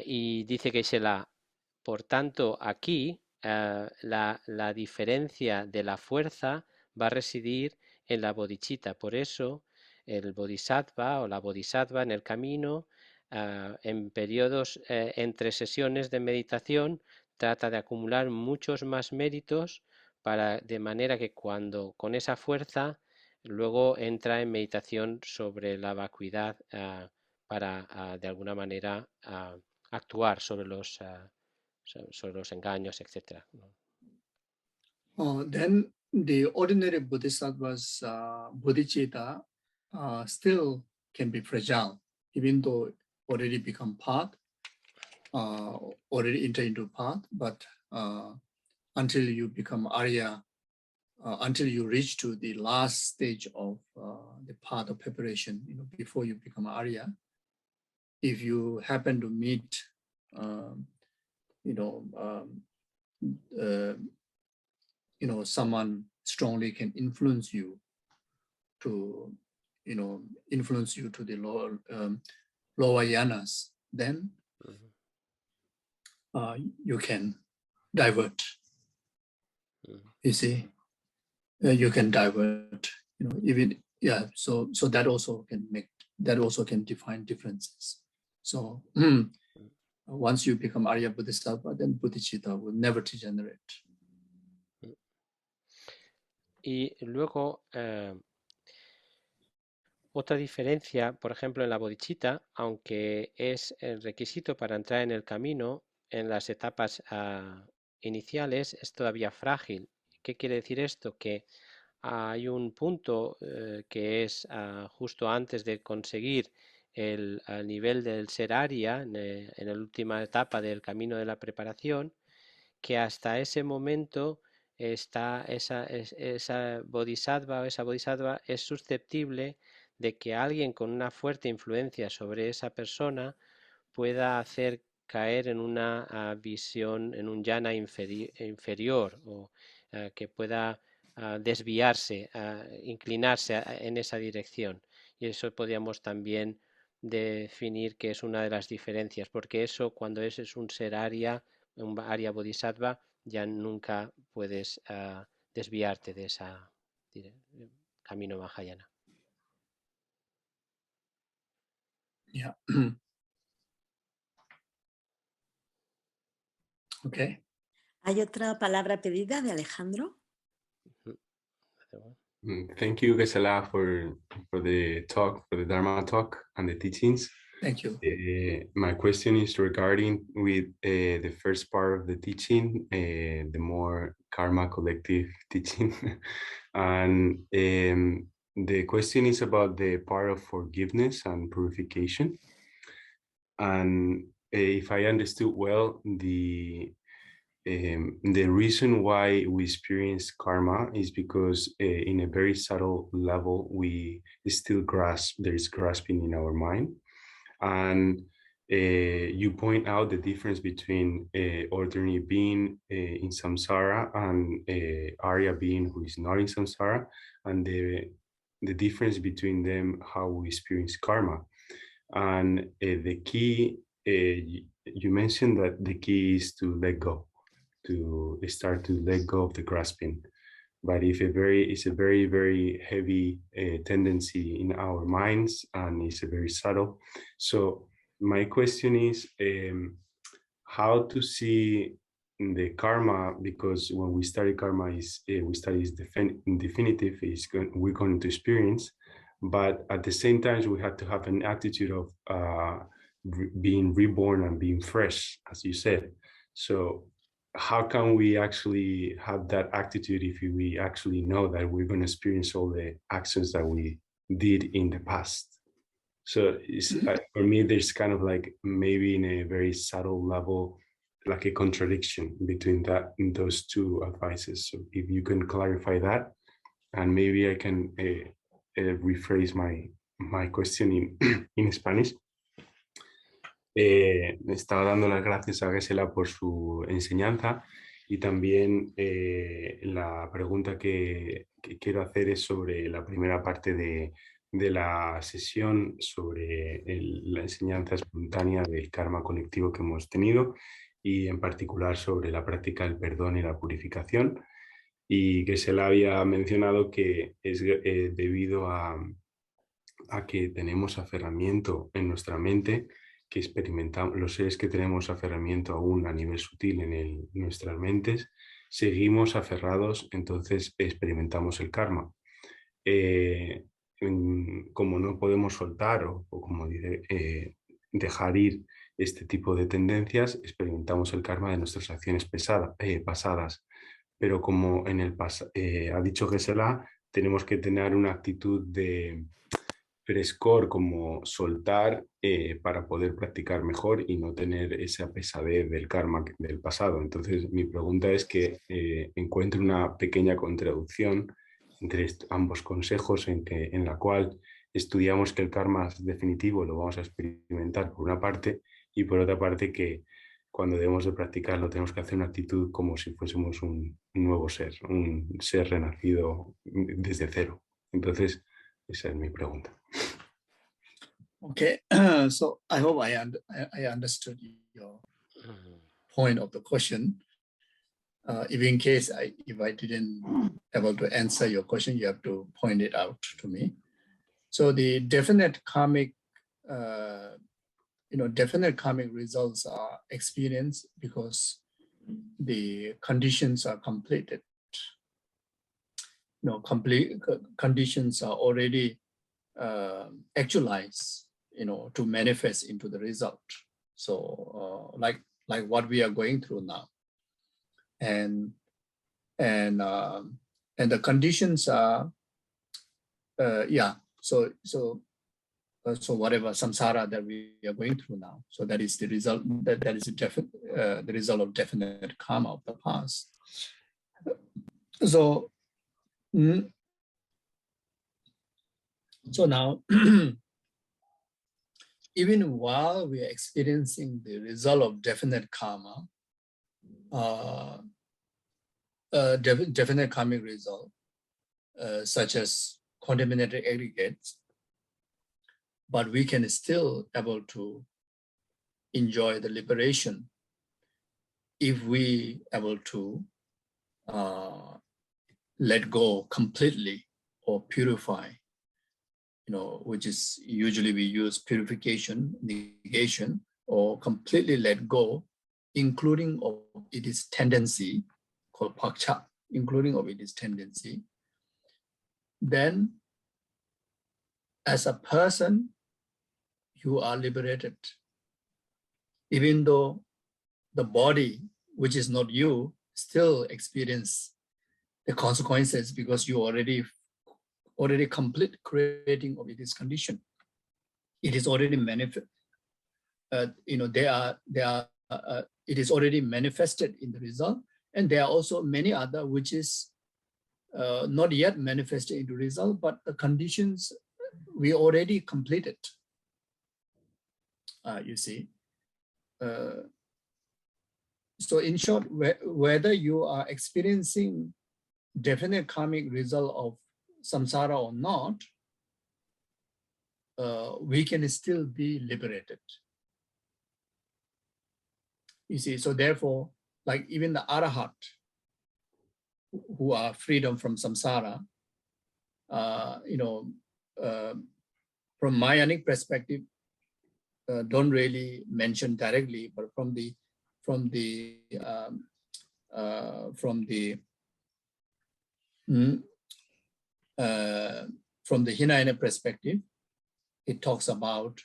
Y dice que por tanto, aquí la diferencia de la fuerza va a residir en la bodhicitta. Por eso, el bodhisattva o la bodhisattva en el camino, en periodos entre sesiones de meditación, trata de acumular muchos más méritos de manera que cuando con esa fuerza luego entra en meditación sobre la vacuidad para de alguna manera actuar sobre los engaños, etc. Then the ordinary bodhisattvas bodhicitta still can be fragile, even though already become path, already enter into path, but until you become Arya, until you reach to the last stage of the path of preparation, before you become Arya, if you happen to meet, someone strongly can influence you to, the lower yanas, then you can divert. You see, you can divert. Even So that also can define differences. So once you become Arya Bodhisattva, then bodhicitta will never degenerate. Y luego, otra diferencia, por ejemplo, en la bodhicitta, aunque es el requisito para entrar en el camino, en las etapas iniciales es todavía frágil. ¿Qué quiere decir esto? Que hay un punto que es justo antes de conseguir el nivel del ser Arya, en la última etapa del camino de la preparación, que hasta ese momento esa bodhisattva o esa bodhisattva es susceptible de que alguien con una fuerte influencia sobre esa persona pueda hacer caer en una visión, en un jhana inferior, o que pueda desviarse, inclinarse en esa dirección. Y eso podríamos también definir que es una de las diferencias, porque eso, cuando es un ser Arya, un Arya Bodhisattva, ya nunca puedes desviarte de ese camino Mahayana. Yeah. Okay. ¿Hay otra palabra pedida de Alejandro? Thank you, Geshe, for the talk, for the Dharma talk and the teachings. Thank you. My question is regarding with the first part of the teaching, the more karma collective teaching. And the question is about the part of forgiveness and purification. And if I understood well, the reason why we experience karma is because in a very subtle level, we still there is grasping in our mind. And you point out the difference between ordinary being in samsara and Arya being who is not in samsara, and the difference between them, how we experience karma. And the key, you mentioned that the key is to let go, to start to let go of the grasping. But it's a very, very heavy tendency in our minds, and it's a very subtle. So my question is how to see the karma, because when we study karma, we study is definitive, we're going to experience, but at the same time, we have to have an attitude of being reborn and being fresh, as you said. So how can we actually have that attitude if we actually know that we're going to experience all the actions that we did in the past? So for me, there's kind of like maybe in a very subtle level, like a contradiction between those two advices. So if you can clarify that, and maybe I can rephrase my question in Spanish. Estaba dando las gracias a Geshe por su enseñanza, y también la pregunta que quiero hacer es sobre la primera parte de la sesión, sobre la enseñanza espontánea del karma colectivo que hemos tenido, y en particular sobre la práctica del perdón y la purificación, y que se le había mencionado que es debido a que tenemos aferramiento en nuestra mente, que experimentamos, los seres que tenemos aferramiento aún a nivel sutil en nuestras mentes, seguimos aferrados, entonces experimentamos el karma. Como no podemos soltar o como dice, dejar ir este tipo de tendencias, experimentamos el karma de nuestras acciones pasadas. Pero como en el pasado, ha dicho Geshe, tenemos que tener una actitud de frescor, como soltar para poder practicar mejor y no tener esa pesadez del karma del pasado. Entonces mi pregunta es que encuentre una pequeña contradicción entre ambos consejos, en la cual estudiamos que el karma es definitivo, lo vamos a experimentar por una parte, y por otra parte que cuando debemos de practicarlo tenemos que hacer una actitud como si fuésemos un nuevo ser, un ser renacido desde cero. Entonces esa es mi pregunta. Okay, so I hope I understood your point of the question. If in case if I didn't able to answer your question, you have to point it out to me. So the definite karmic, definite karmic results are experienced because the conditions are completed. Complete conditions are already actualized, to manifest into the result. So like what we are going through now, and the conditions are so whatever samsara that we are going through now, so that is the result, that is the result of definite karma of the past. So So now, even while we are experiencing the result of definite karma, definite karmic result, such as contaminated aggregates, but we can still able to enjoy the liberation if we able to let go completely or purify, which is usually we use purification, negation, or completely let go, including of its tendency, called pakcha, including of its tendency. Then, as a person, you are liberated. Even though the body, which is not you, still experience the consequences because you already complete creating of this condition. It is already manifest. It is already manifested in the result, and there are also many other which is not yet manifested in the result, but the conditions we already completed. You see. So in short, whether you are experiencing definite karmic result of samsara or not, we can still be liberated. You see, so therefore, like even the arahat, who are freedom from samsara, from Mayanic perspective, don't really mention directly, but from the Hinayana perspective, it talks about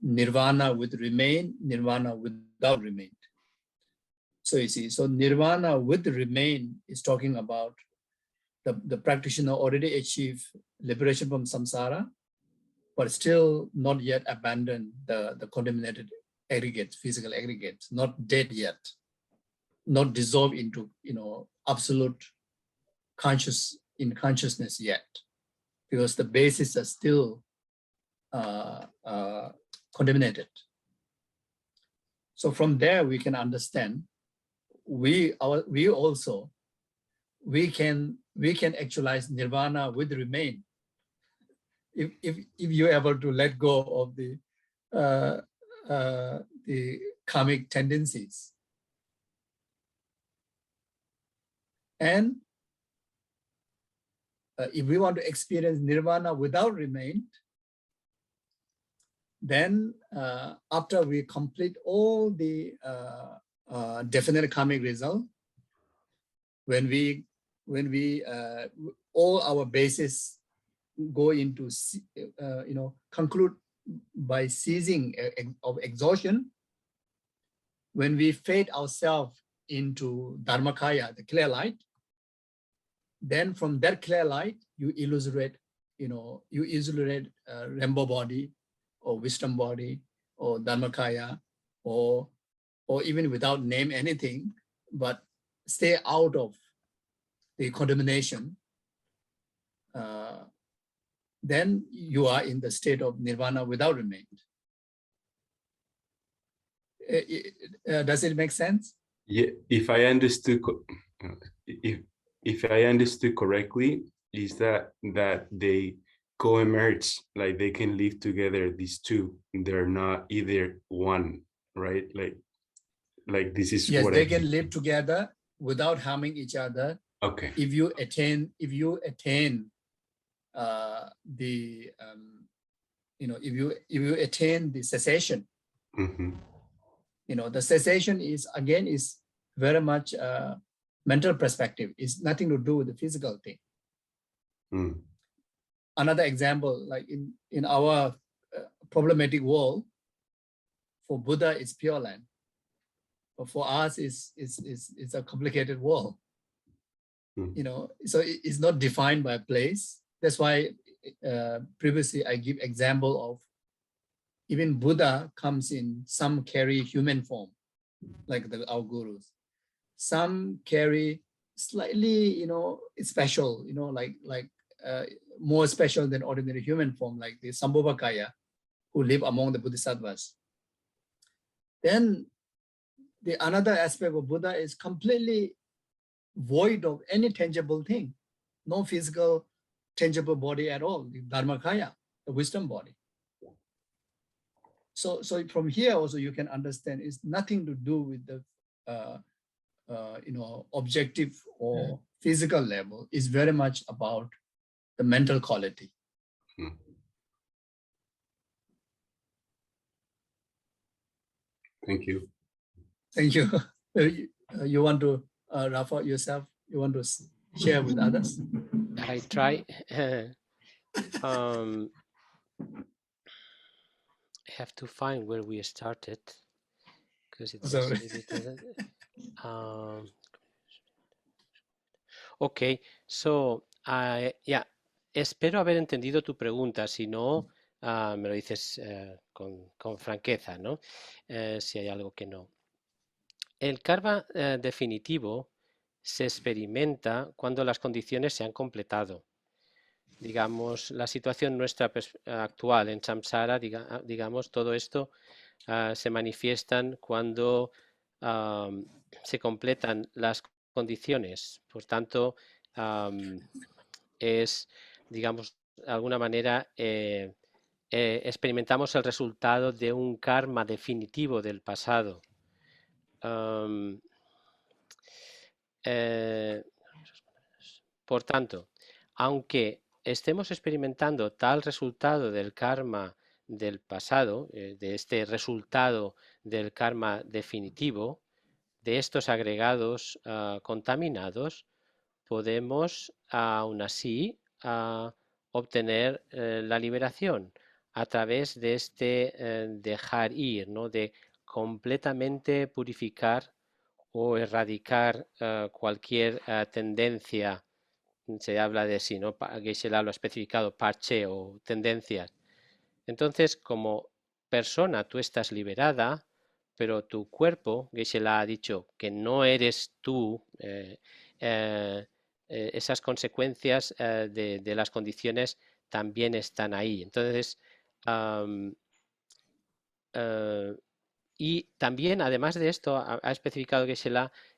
nirvana with remain, nirvana without remain. So you see, so nirvana with remain is talking about the practitioner already achieved liberation from samsara, but still not yet abandoned the contaminated aggregates, physical aggregates, not dead yet, not dissolved into absolute consciousness yet, because the bases are still contaminated. So from there we can understand we can actualize nirvana with remain if you're able to let go of the karmic tendencies. And if we want to experience nirvana without remain, then after we complete all the definite karmic result, when we all our bases go into conclude by ceasing of exhaustion, when we fade ourselves into dharmakaya, the clear light, then from that clear light you illustrate rainbow body or wisdom body or dharmakaya, or even without name anything, but stay out of the condemnation, then you are in the state of nirvana without remain. Does it make sense? Yeah, if I understood correctly, is that they co-emerge, like they can live together, these two, they're not either one, right? Like this is yes, what they can live together without harming each other. Okay. If you attain if you attain the cessation, the cessation is very much mental perspective. It's nothing to do with the physical thing. Another example, like in our problematic world, for Buddha it's Pure Land, but for us it's a complicated world. So it's not defined by place. That's why previously I give example of even Buddha comes in, some carry human form, like our gurus. Some carry slightly, special, like more special than ordinary human form, like the Sambhogakaya, who live among the Bodhisattvas. Then the another aspect of Buddha is completely void of any tangible thing, no physical tangible body at all, the Dharmakaya, the wisdom body. So from here also you can understand it's nothing to do with the objective or physical level. It's very much about the mental quality. Thank you. Thank you. You want to, Rafa, yourself, you want to share with others? I try. I have to find where we started because it was a little. Ok, so, yeah, espero haber entendido tu pregunta. Si no, me lo dices con franqueza, ¿no? Si hay algo que no. El karma definitivo se experimenta cuando las condiciones se han completado. Digamos, la situación nuestra actual en samsara, digamos, todo esto se manifiestan cuando se completan las condiciones. Por tanto, es, digamos, de alguna manera experimentamos el resultado de un karma definitivo del pasado. Por tanto, aunque estemos experimentando tal resultado del karma del pasado, de este resultado del karma definitivo, de estos agregados contaminados, podemos aún así obtener la liberación a través de este dejar ir, ¿no? De completamente purificar o erradicar cualquier tendencia. Se habla de sí, ¿no? Geshe lo ha especificado, parche o tendencias. Entonces, como persona, tú estás liberada, pero tu cuerpo, Geshe ha dicho que no eres tú, esas consecuencias de las condiciones también están ahí. Entonces, y también, además de esto, ha especificado Geshe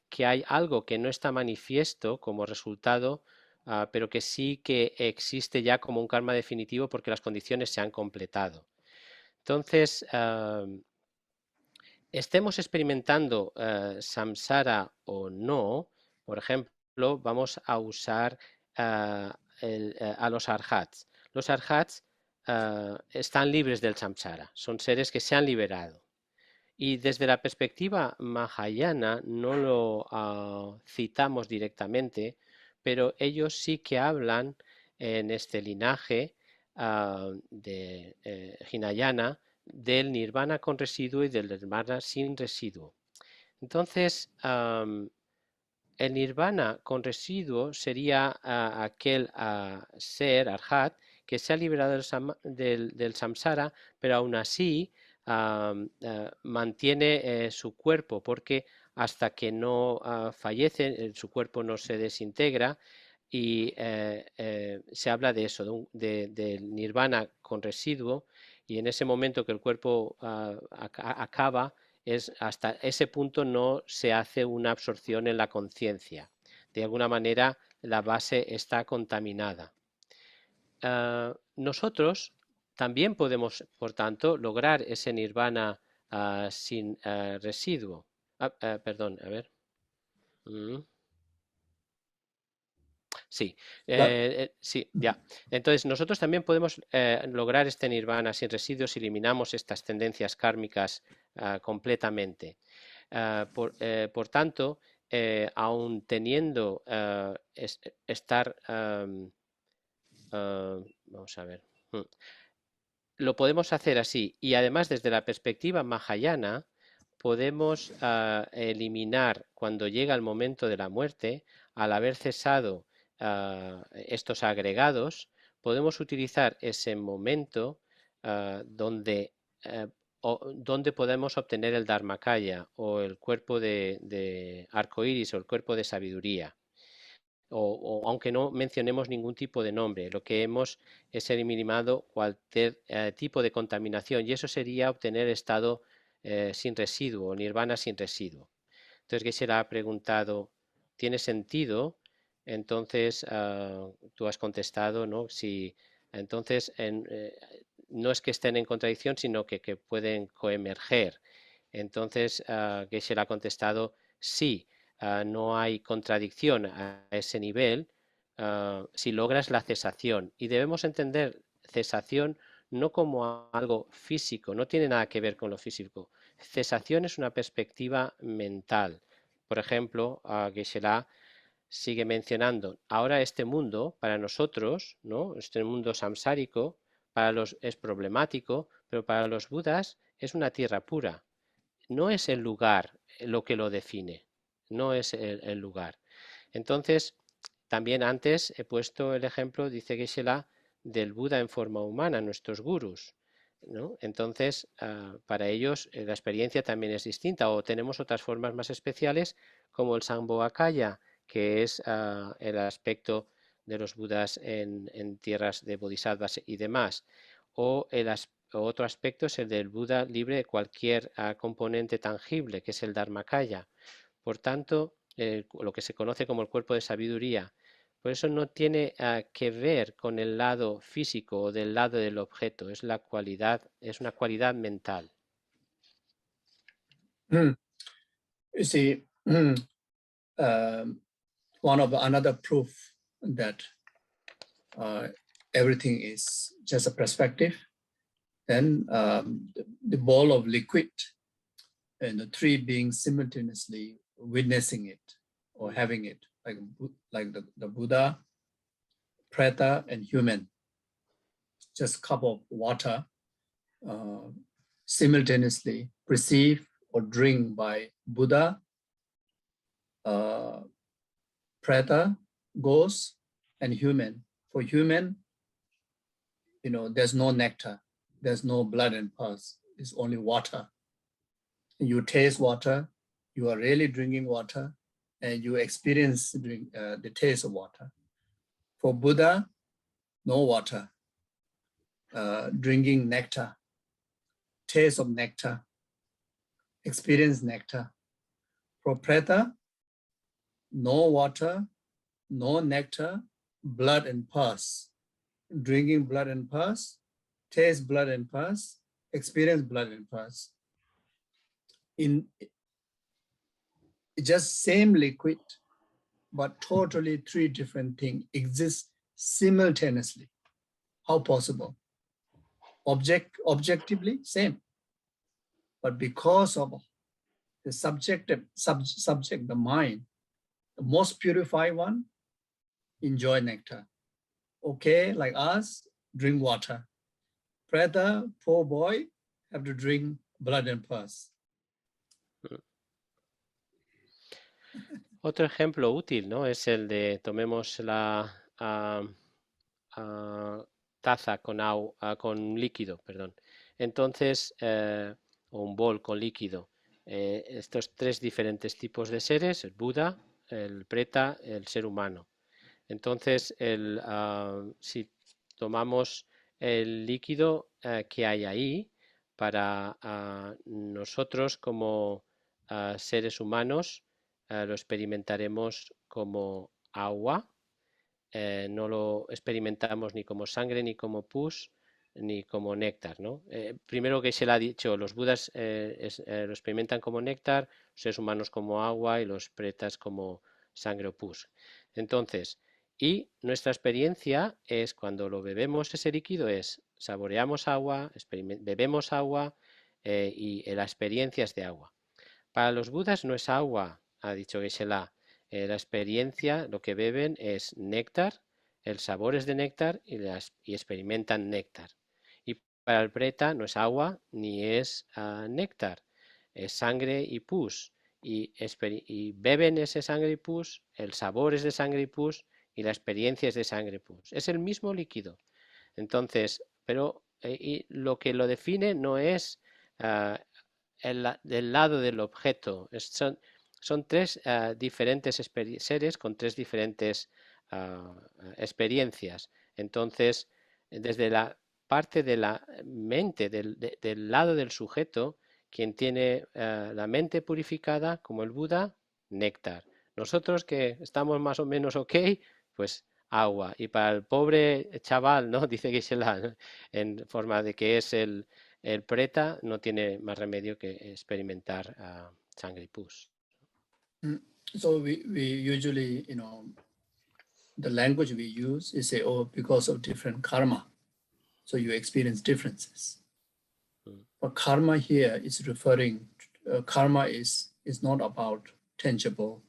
que hay algo que no está manifiesto como resultado, pero que sí que existe ya como un karma definitivo porque las condiciones se han completado. Entonces, estemos experimentando samsara o no, por ejemplo, vamos a usar a los arhats. Los arhats están libres del samsara, son seres que se han liberado. Y desde la perspectiva mahayana no lo citamos directamente, pero ellos sí que hablan en este linaje de Hinayana del nirvana con residuo y del nirvana sin residuo. Entonces, el nirvana con residuo sería aquel ser, arhat, que se ha liberado del samsara, pero aún así mantiene su cuerpo, porque hasta que no fallece, su cuerpo no se desintegra, y se habla de eso, del nirvana con residuo, y en ese momento que el cuerpo acaba, hasta ese punto no se hace una absorción en la conciencia. De alguna manera la base está contaminada. Nosotros también podemos, por tanto, lograr ese nirvana sin residuo. Perdón, a ver. Sí, sí, ya. Entonces, nosotros también podemos lograr este nirvana sin residuos si eliminamos estas tendencias kármicas completamente. Por tanto, aun teniendo estar... vamos a ver. Lo podemos hacer así. Y además, desde la perspectiva mahayana, podemos eliminar cuando llega el momento de la muerte, al haber cesado estos agregados, podemos utilizar ese momento donde podemos obtener el Dharmakaya o el cuerpo de arcoíris o el cuerpo de sabiduría o aunque no mencionemos ningún tipo de nombre, lo que hemos es eliminado cualquier tipo de contaminación y eso sería obtener estado sin residuo, nirvana sin residuo. Entonces Geshe ha preguntado, ¿tiene sentido? Entonces tú has contestado, ¿no? Si, entonces no es que estén en contradicción, sino que pueden coemerger. Entonces Geshe ha contestado, sí. No hay contradicción a ese nivel si logras la cesación. Y debemos entender cesación no como algo físico, no tiene nada que ver con lo físico. Cesación es una perspectiva mental. Por ejemplo, Geshe sigue mencionando, ahora este mundo para nosotros, ¿no? Este mundo samsárico, es problemático, pero para los budas es una tierra pura. No es el lugar lo que lo define, no es el lugar. Entonces, también antes he puesto el ejemplo, dice Geshe del Buda en forma humana, nuestros gurús, ¿no? Entonces, para ellos la experiencia también es distinta, o tenemos otras formas más especiales, como el Sangpo Akaya, que es el aspecto de los Budas en tierras de Bodhisattvas y demás, o otro aspecto es el del Buda libre de cualquier componente tangible, que es el Dharmakaya. Por tanto, lo que se conoce como el cuerpo de sabiduría. Por eso no tiene que ver con el lado físico o del lado del objeto, es la cualidad, es una cualidad mental. You see, another proof that everything is just a perspective. Then the ball of liquid and the three beings simultaneously witnessing it or having it, like the Buddha, Preta, and human. Just a cup of water simultaneously perceived or drink by Buddha, Preta, ghost, and human. For human, there's no nectar, there's no blood and pus, it's only water. You taste water, you are really drinking water, and you experience the taste of water. For Buddha, no water, drinking nectar, taste of nectar, experience nectar. For Preta, no water, no nectar, blood and pus, drinking blood and pus, taste blood and pus, experience blood and pus. In just same liquid, but totally three different things exist simultaneously. How possible? Objectively, same. But because of the subject, the mind, the most purified one, enjoy nectar. Okay, like us, drink water. Preta, poor boy, have to drink blood and pus. Otro ejemplo útil, ¿no? Es el de tomemos la taza con líquido, perdón. Entonces, o un bol con líquido. Estos tres diferentes tipos de seres, el Buda, el Preta, el ser humano. Entonces, si tomamos el líquido que hay ahí, para nosotros como seres humanos, lo experimentaremos como agua, no lo experimentamos ni como sangre, ni como pus, ni como néctar, ¿no? Primero que se le ha dicho, los budas lo experimentan como néctar, los seres humanos como agua y los pretas como sangre o pus. Entonces, y nuestra experiencia es cuando lo bebemos ese líquido es saboreamos agua, bebemos agua y la experiencia es de agua. Para los budas no es agua, ha dicho Geshe. La experiencia, lo que beben es néctar, el sabor es de néctar y experimentan néctar. Y para el preta no es agua ni es néctar, es sangre y pus. Y beben ese sangre y pus, el sabor es de sangre y pus y la experiencia es de sangre y pus. Es el mismo líquido. Entonces, pero y lo que lo define no es del lado del objeto, son tres diferentes seres con tres diferentes experiencias. Entonces, desde la parte de la mente, del lado del sujeto, quien tiene la mente purificada, como el Buda, néctar. Nosotros que estamos más o menos ok, pues agua. Y para el pobre chaval, ¿no? Dice Geshe, ¿no? En forma de que es el preta, no tiene más remedio que experimentar sangre y pus. So we usually, the language we use is say, oh, because of different karma, so you experience differences. But karma here is referring, karma is not about tangible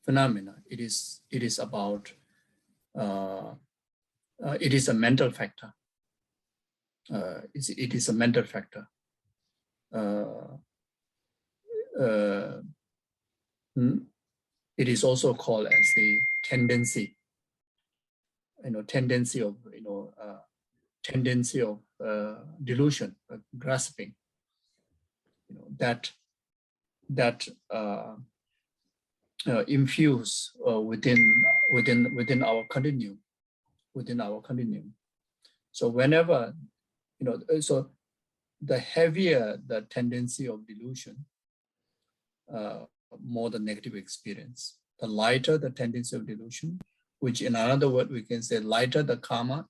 phenomena. It is about, it is a mental factor. It is a mental factor. It is also called as the tendency. Tendency of delusion, grasping. That infuse within our continuum, So whenever so the heavier the tendency of delusion, more the negative experience. The lighter the tendency of delusion, which in another word we can say lighter the karma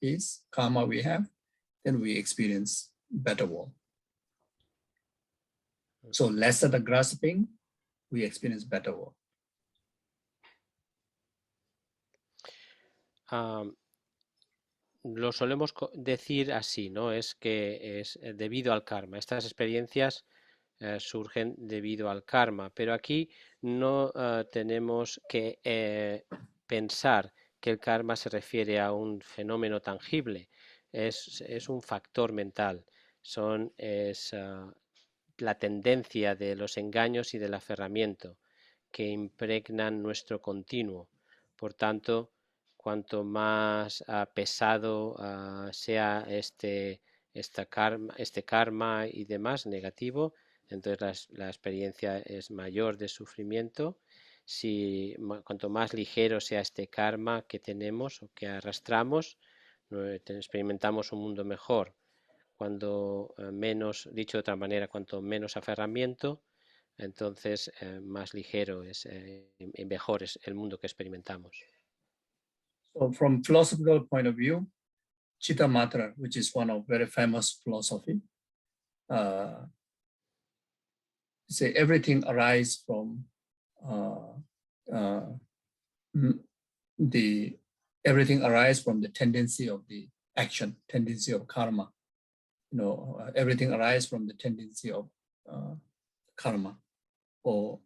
we have, then we experience better world. So lesser the grasping, we experience better world. Lo solemos decir así, ¿no? Es que es debido al karma. Estas experiencias surgen debido al karma, pero aquí no tenemos que pensar que el karma se refiere a un fenómeno tangible, es un factor mental, es la tendencia de los engaños y del aferramiento que impregnan nuestro continuo. Por tanto, cuanto más pesado sea este karma y demás negativo, entonces la experiencia es mayor de sufrimiento. Cuanto más ligero sea este karma que tenemos o que arrastramos, experimentamos un mundo mejor. Cuando menos, dicho de otra manera, cuanto menos aferramiento, entonces más ligero y mejor es el mundo que experimentamos. So from philosophical point of view, Chittamatra, which is one of very famous philosophy, say everything arises from everything arises from the tendency of the action, tendency of karma. Everything arises from the tendency of karma, or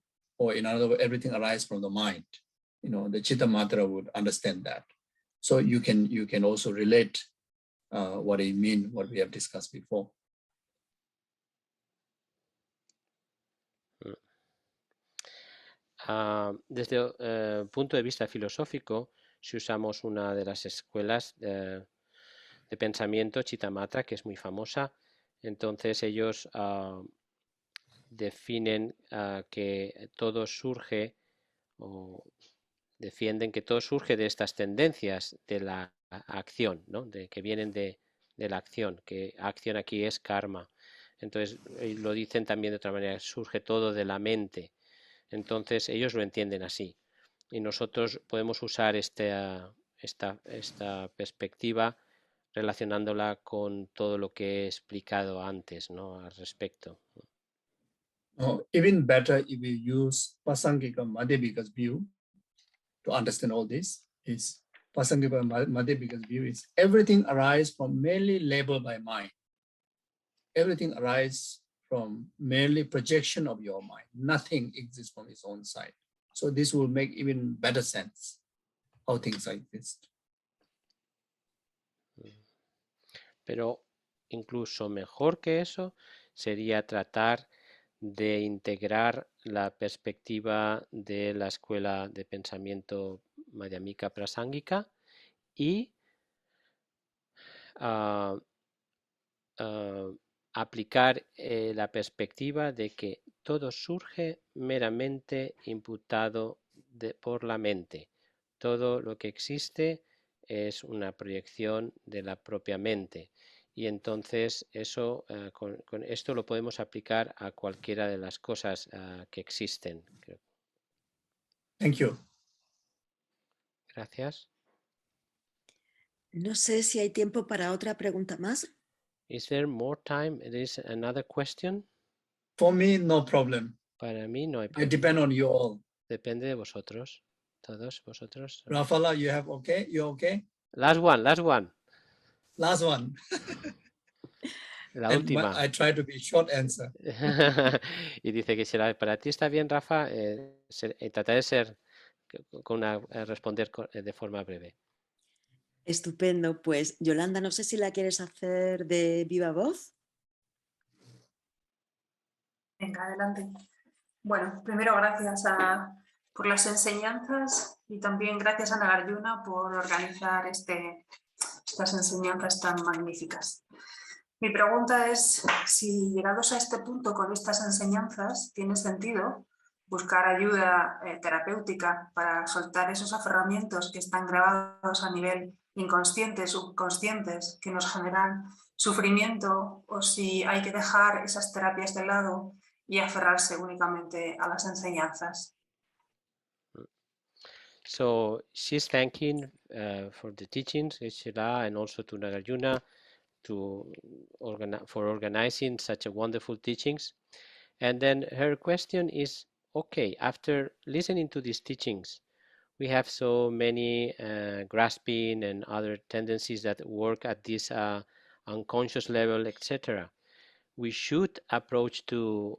in other words, everything arises from the mind. The Chittamatra would understand that. So you can also relate what I mean, what we have discussed before. Desde el punto de vista filosófico, si usamos una de las escuelas de pensamiento, Chittamatra, que es muy famosa, entonces ellos definen que todo surge o defienden que todo surge de estas tendencias de la acción, ¿no? Que vienen de la acción, que acción aquí es karma. Entonces lo dicen también de otra manera, surge todo de la mente. Entonces ellos lo entienden así. Y nosotros podemos usar esta perspectiva relacionándola con todo lo que he explicado antes, ¿no? Al respecto. Even better if we use Pasangika Madhyamika's view to understand all this, is Pasangika Madhyamika's view is everything arises from merely labeled by mind. Everything arises from merely projection of your mind. Nothing exists from its own side. So this will make even better sense how things exist. Pero incluso mejor que eso sería tratar de integrar la perspectiva de la escuela de pensamiento Madhyamika Prasángika y aplicar la perspectiva de que todo surge meramente imputado por la mente. Todo lo que existe es una proyección de la propia mente. Y entonces eso, con esto lo podemos aplicar a cualquiera de las cosas que existen. Thank you. Gracias. No sé si hay tiempo para otra pregunta más. Is there more time? There is another question. For me, no problem. Para mí no hay I problema. depend on you all. Depende de vosotros. Todos vosotros. Rafaela, you have okay? You okay? Last one, last one. Last one. La And última. I try to be short answer. Y dice que será para ti está bien, Rafa, trataré de ser responder de forma breve. Estupendo. Pues Yolanda, no sé si la quieres hacer de viva voz. Venga, adelante. Bueno, primero gracias por las enseñanzas y también gracias a Nagarjuna por organizar estas enseñanzas tan magníficas. Mi pregunta es si llegados a este punto con estas enseñanzas tiene sentido buscar ayuda terapéutica para soltar esos aferramientos que están grabados a nivel inconsciente, subconscientes, que nos generan sufrimiento, o si hay que dejar esas terapias de lado y aferrarse únicamente a las enseñanzas. So she's thanking for the teachings, Geshe, and also to Nagarjuna for organizing such a wonderful teachings. And then her question is, okay, after listening to these teachings, we have so many grasping and other tendencies that work at this unconscious level, etc. We should approach to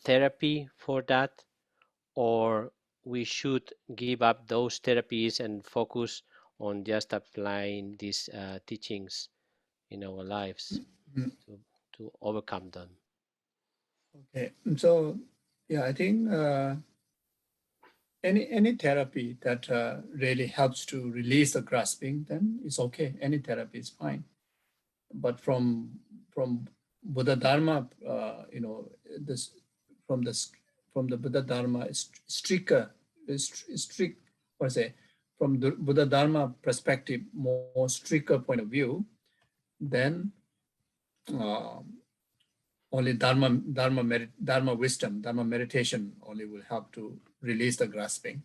therapy for that, or we should give up those therapies and focus on just applying these teachings in our lives to overcome them. Okay, so yeah, I think any therapy that really helps to release the grasping, then it's okay. Any therapy is fine. But from Buddha Dharma, from the Buddha Dharma is strict. From the Buddha Dharma perspective, more stricter point of view, then only Dharma wisdom, Dharma meditation only will help to release the grasping.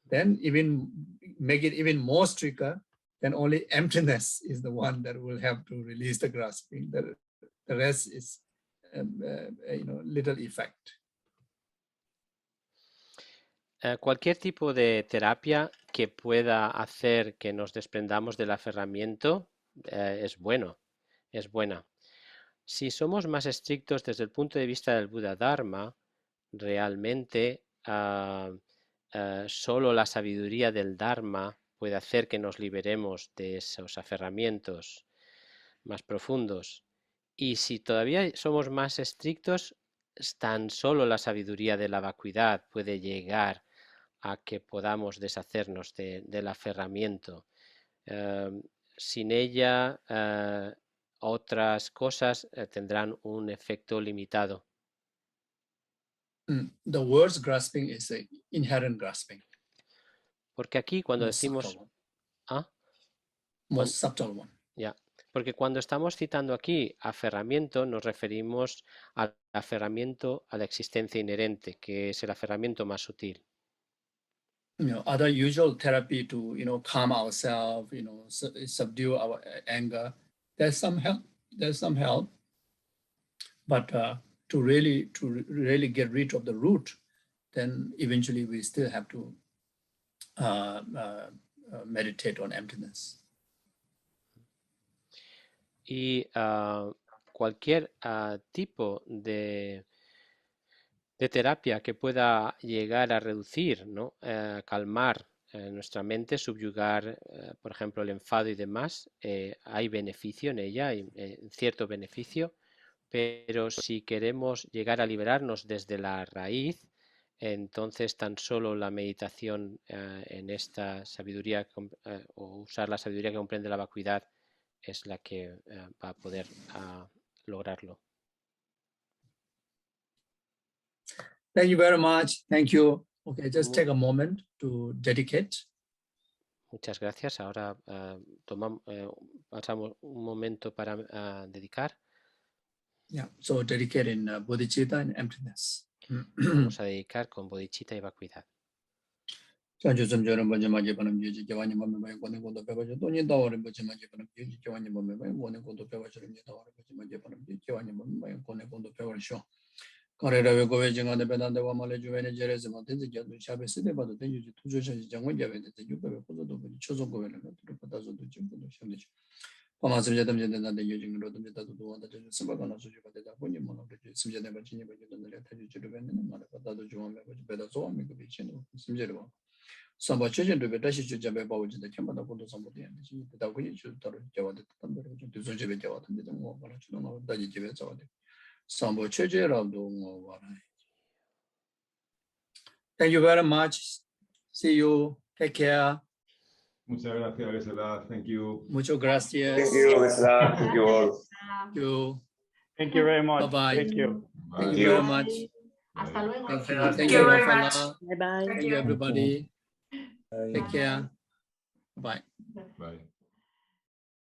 Then even make it even more stricter, then only emptiness is the one that will help to release the grasping. The rest is little effect. Cualquier tipo de terapia que pueda hacer que nos desprendamos del aferramiento es buena. Si somos más estrictos desde el punto de vista del Buddha Dharma, realmente solo la sabiduría del Dharma puede hacer que nos liberemos de esos aferramientos más profundos. Y si todavía somos más estrictos, tan solo la sabiduría de la vacuidad puede llegar a que podamos deshacernos del aferramiento. Sin ella, otras cosas tendrán un efecto limitado. The word's grasping is an inherent grasping. Porque aquí cuando decimos... Most subtle one. Yeah. Porque cuando estamos citando aquí aferramiento, nos referimos al aferramiento a la existencia inherente, que es el aferramiento más sutil. Other usual therapy to calm ourselves, subdue our anger. There's some help, but to really get rid of the root, then eventually we still have to meditate on emptiness. Y cualquier tipo de terapia que pueda llegar a reducir, ¿no? Calmar nuestra mente, subyugar, por ejemplo, el enfado y demás, hay beneficio en ella, hay cierto beneficio, pero si queremos llegar a liberarnos desde la raíz, entonces tan solo la meditación en esta sabiduría o usar la sabiduría que comprende la vacuidad es la que va a poder lograrlo. Thank you very much. Thank you. Okay, just take a moment to dedicate. Muchas gracias. Ahora pasamos un momento para dedicar. Yeah, so dedicate in bodhicitta and emptiness. Vamos a dedicar con bodhicitta y vacuidad. Sambo chechen to betashi chujabe bawaji da kemada kondo sambo de yandi chi da kuyi chu taru jawade tambe ko tu so jebe jawade de mo bana chu no da ji jebe jawade sambo cheche rabdo mo wara. Thank you very much. See you. Take care. Muchas gracias, Geshe. Thank you. Muchas gracias. Thank you, Geshe. Thank you all. Thank you. Thank you very much. Bye-bye. Thank you. Thank you very much. Hasta luego. Thank you. Thank you very much. Bye bye. Thank you, everybody. Take care. Bye. Bye.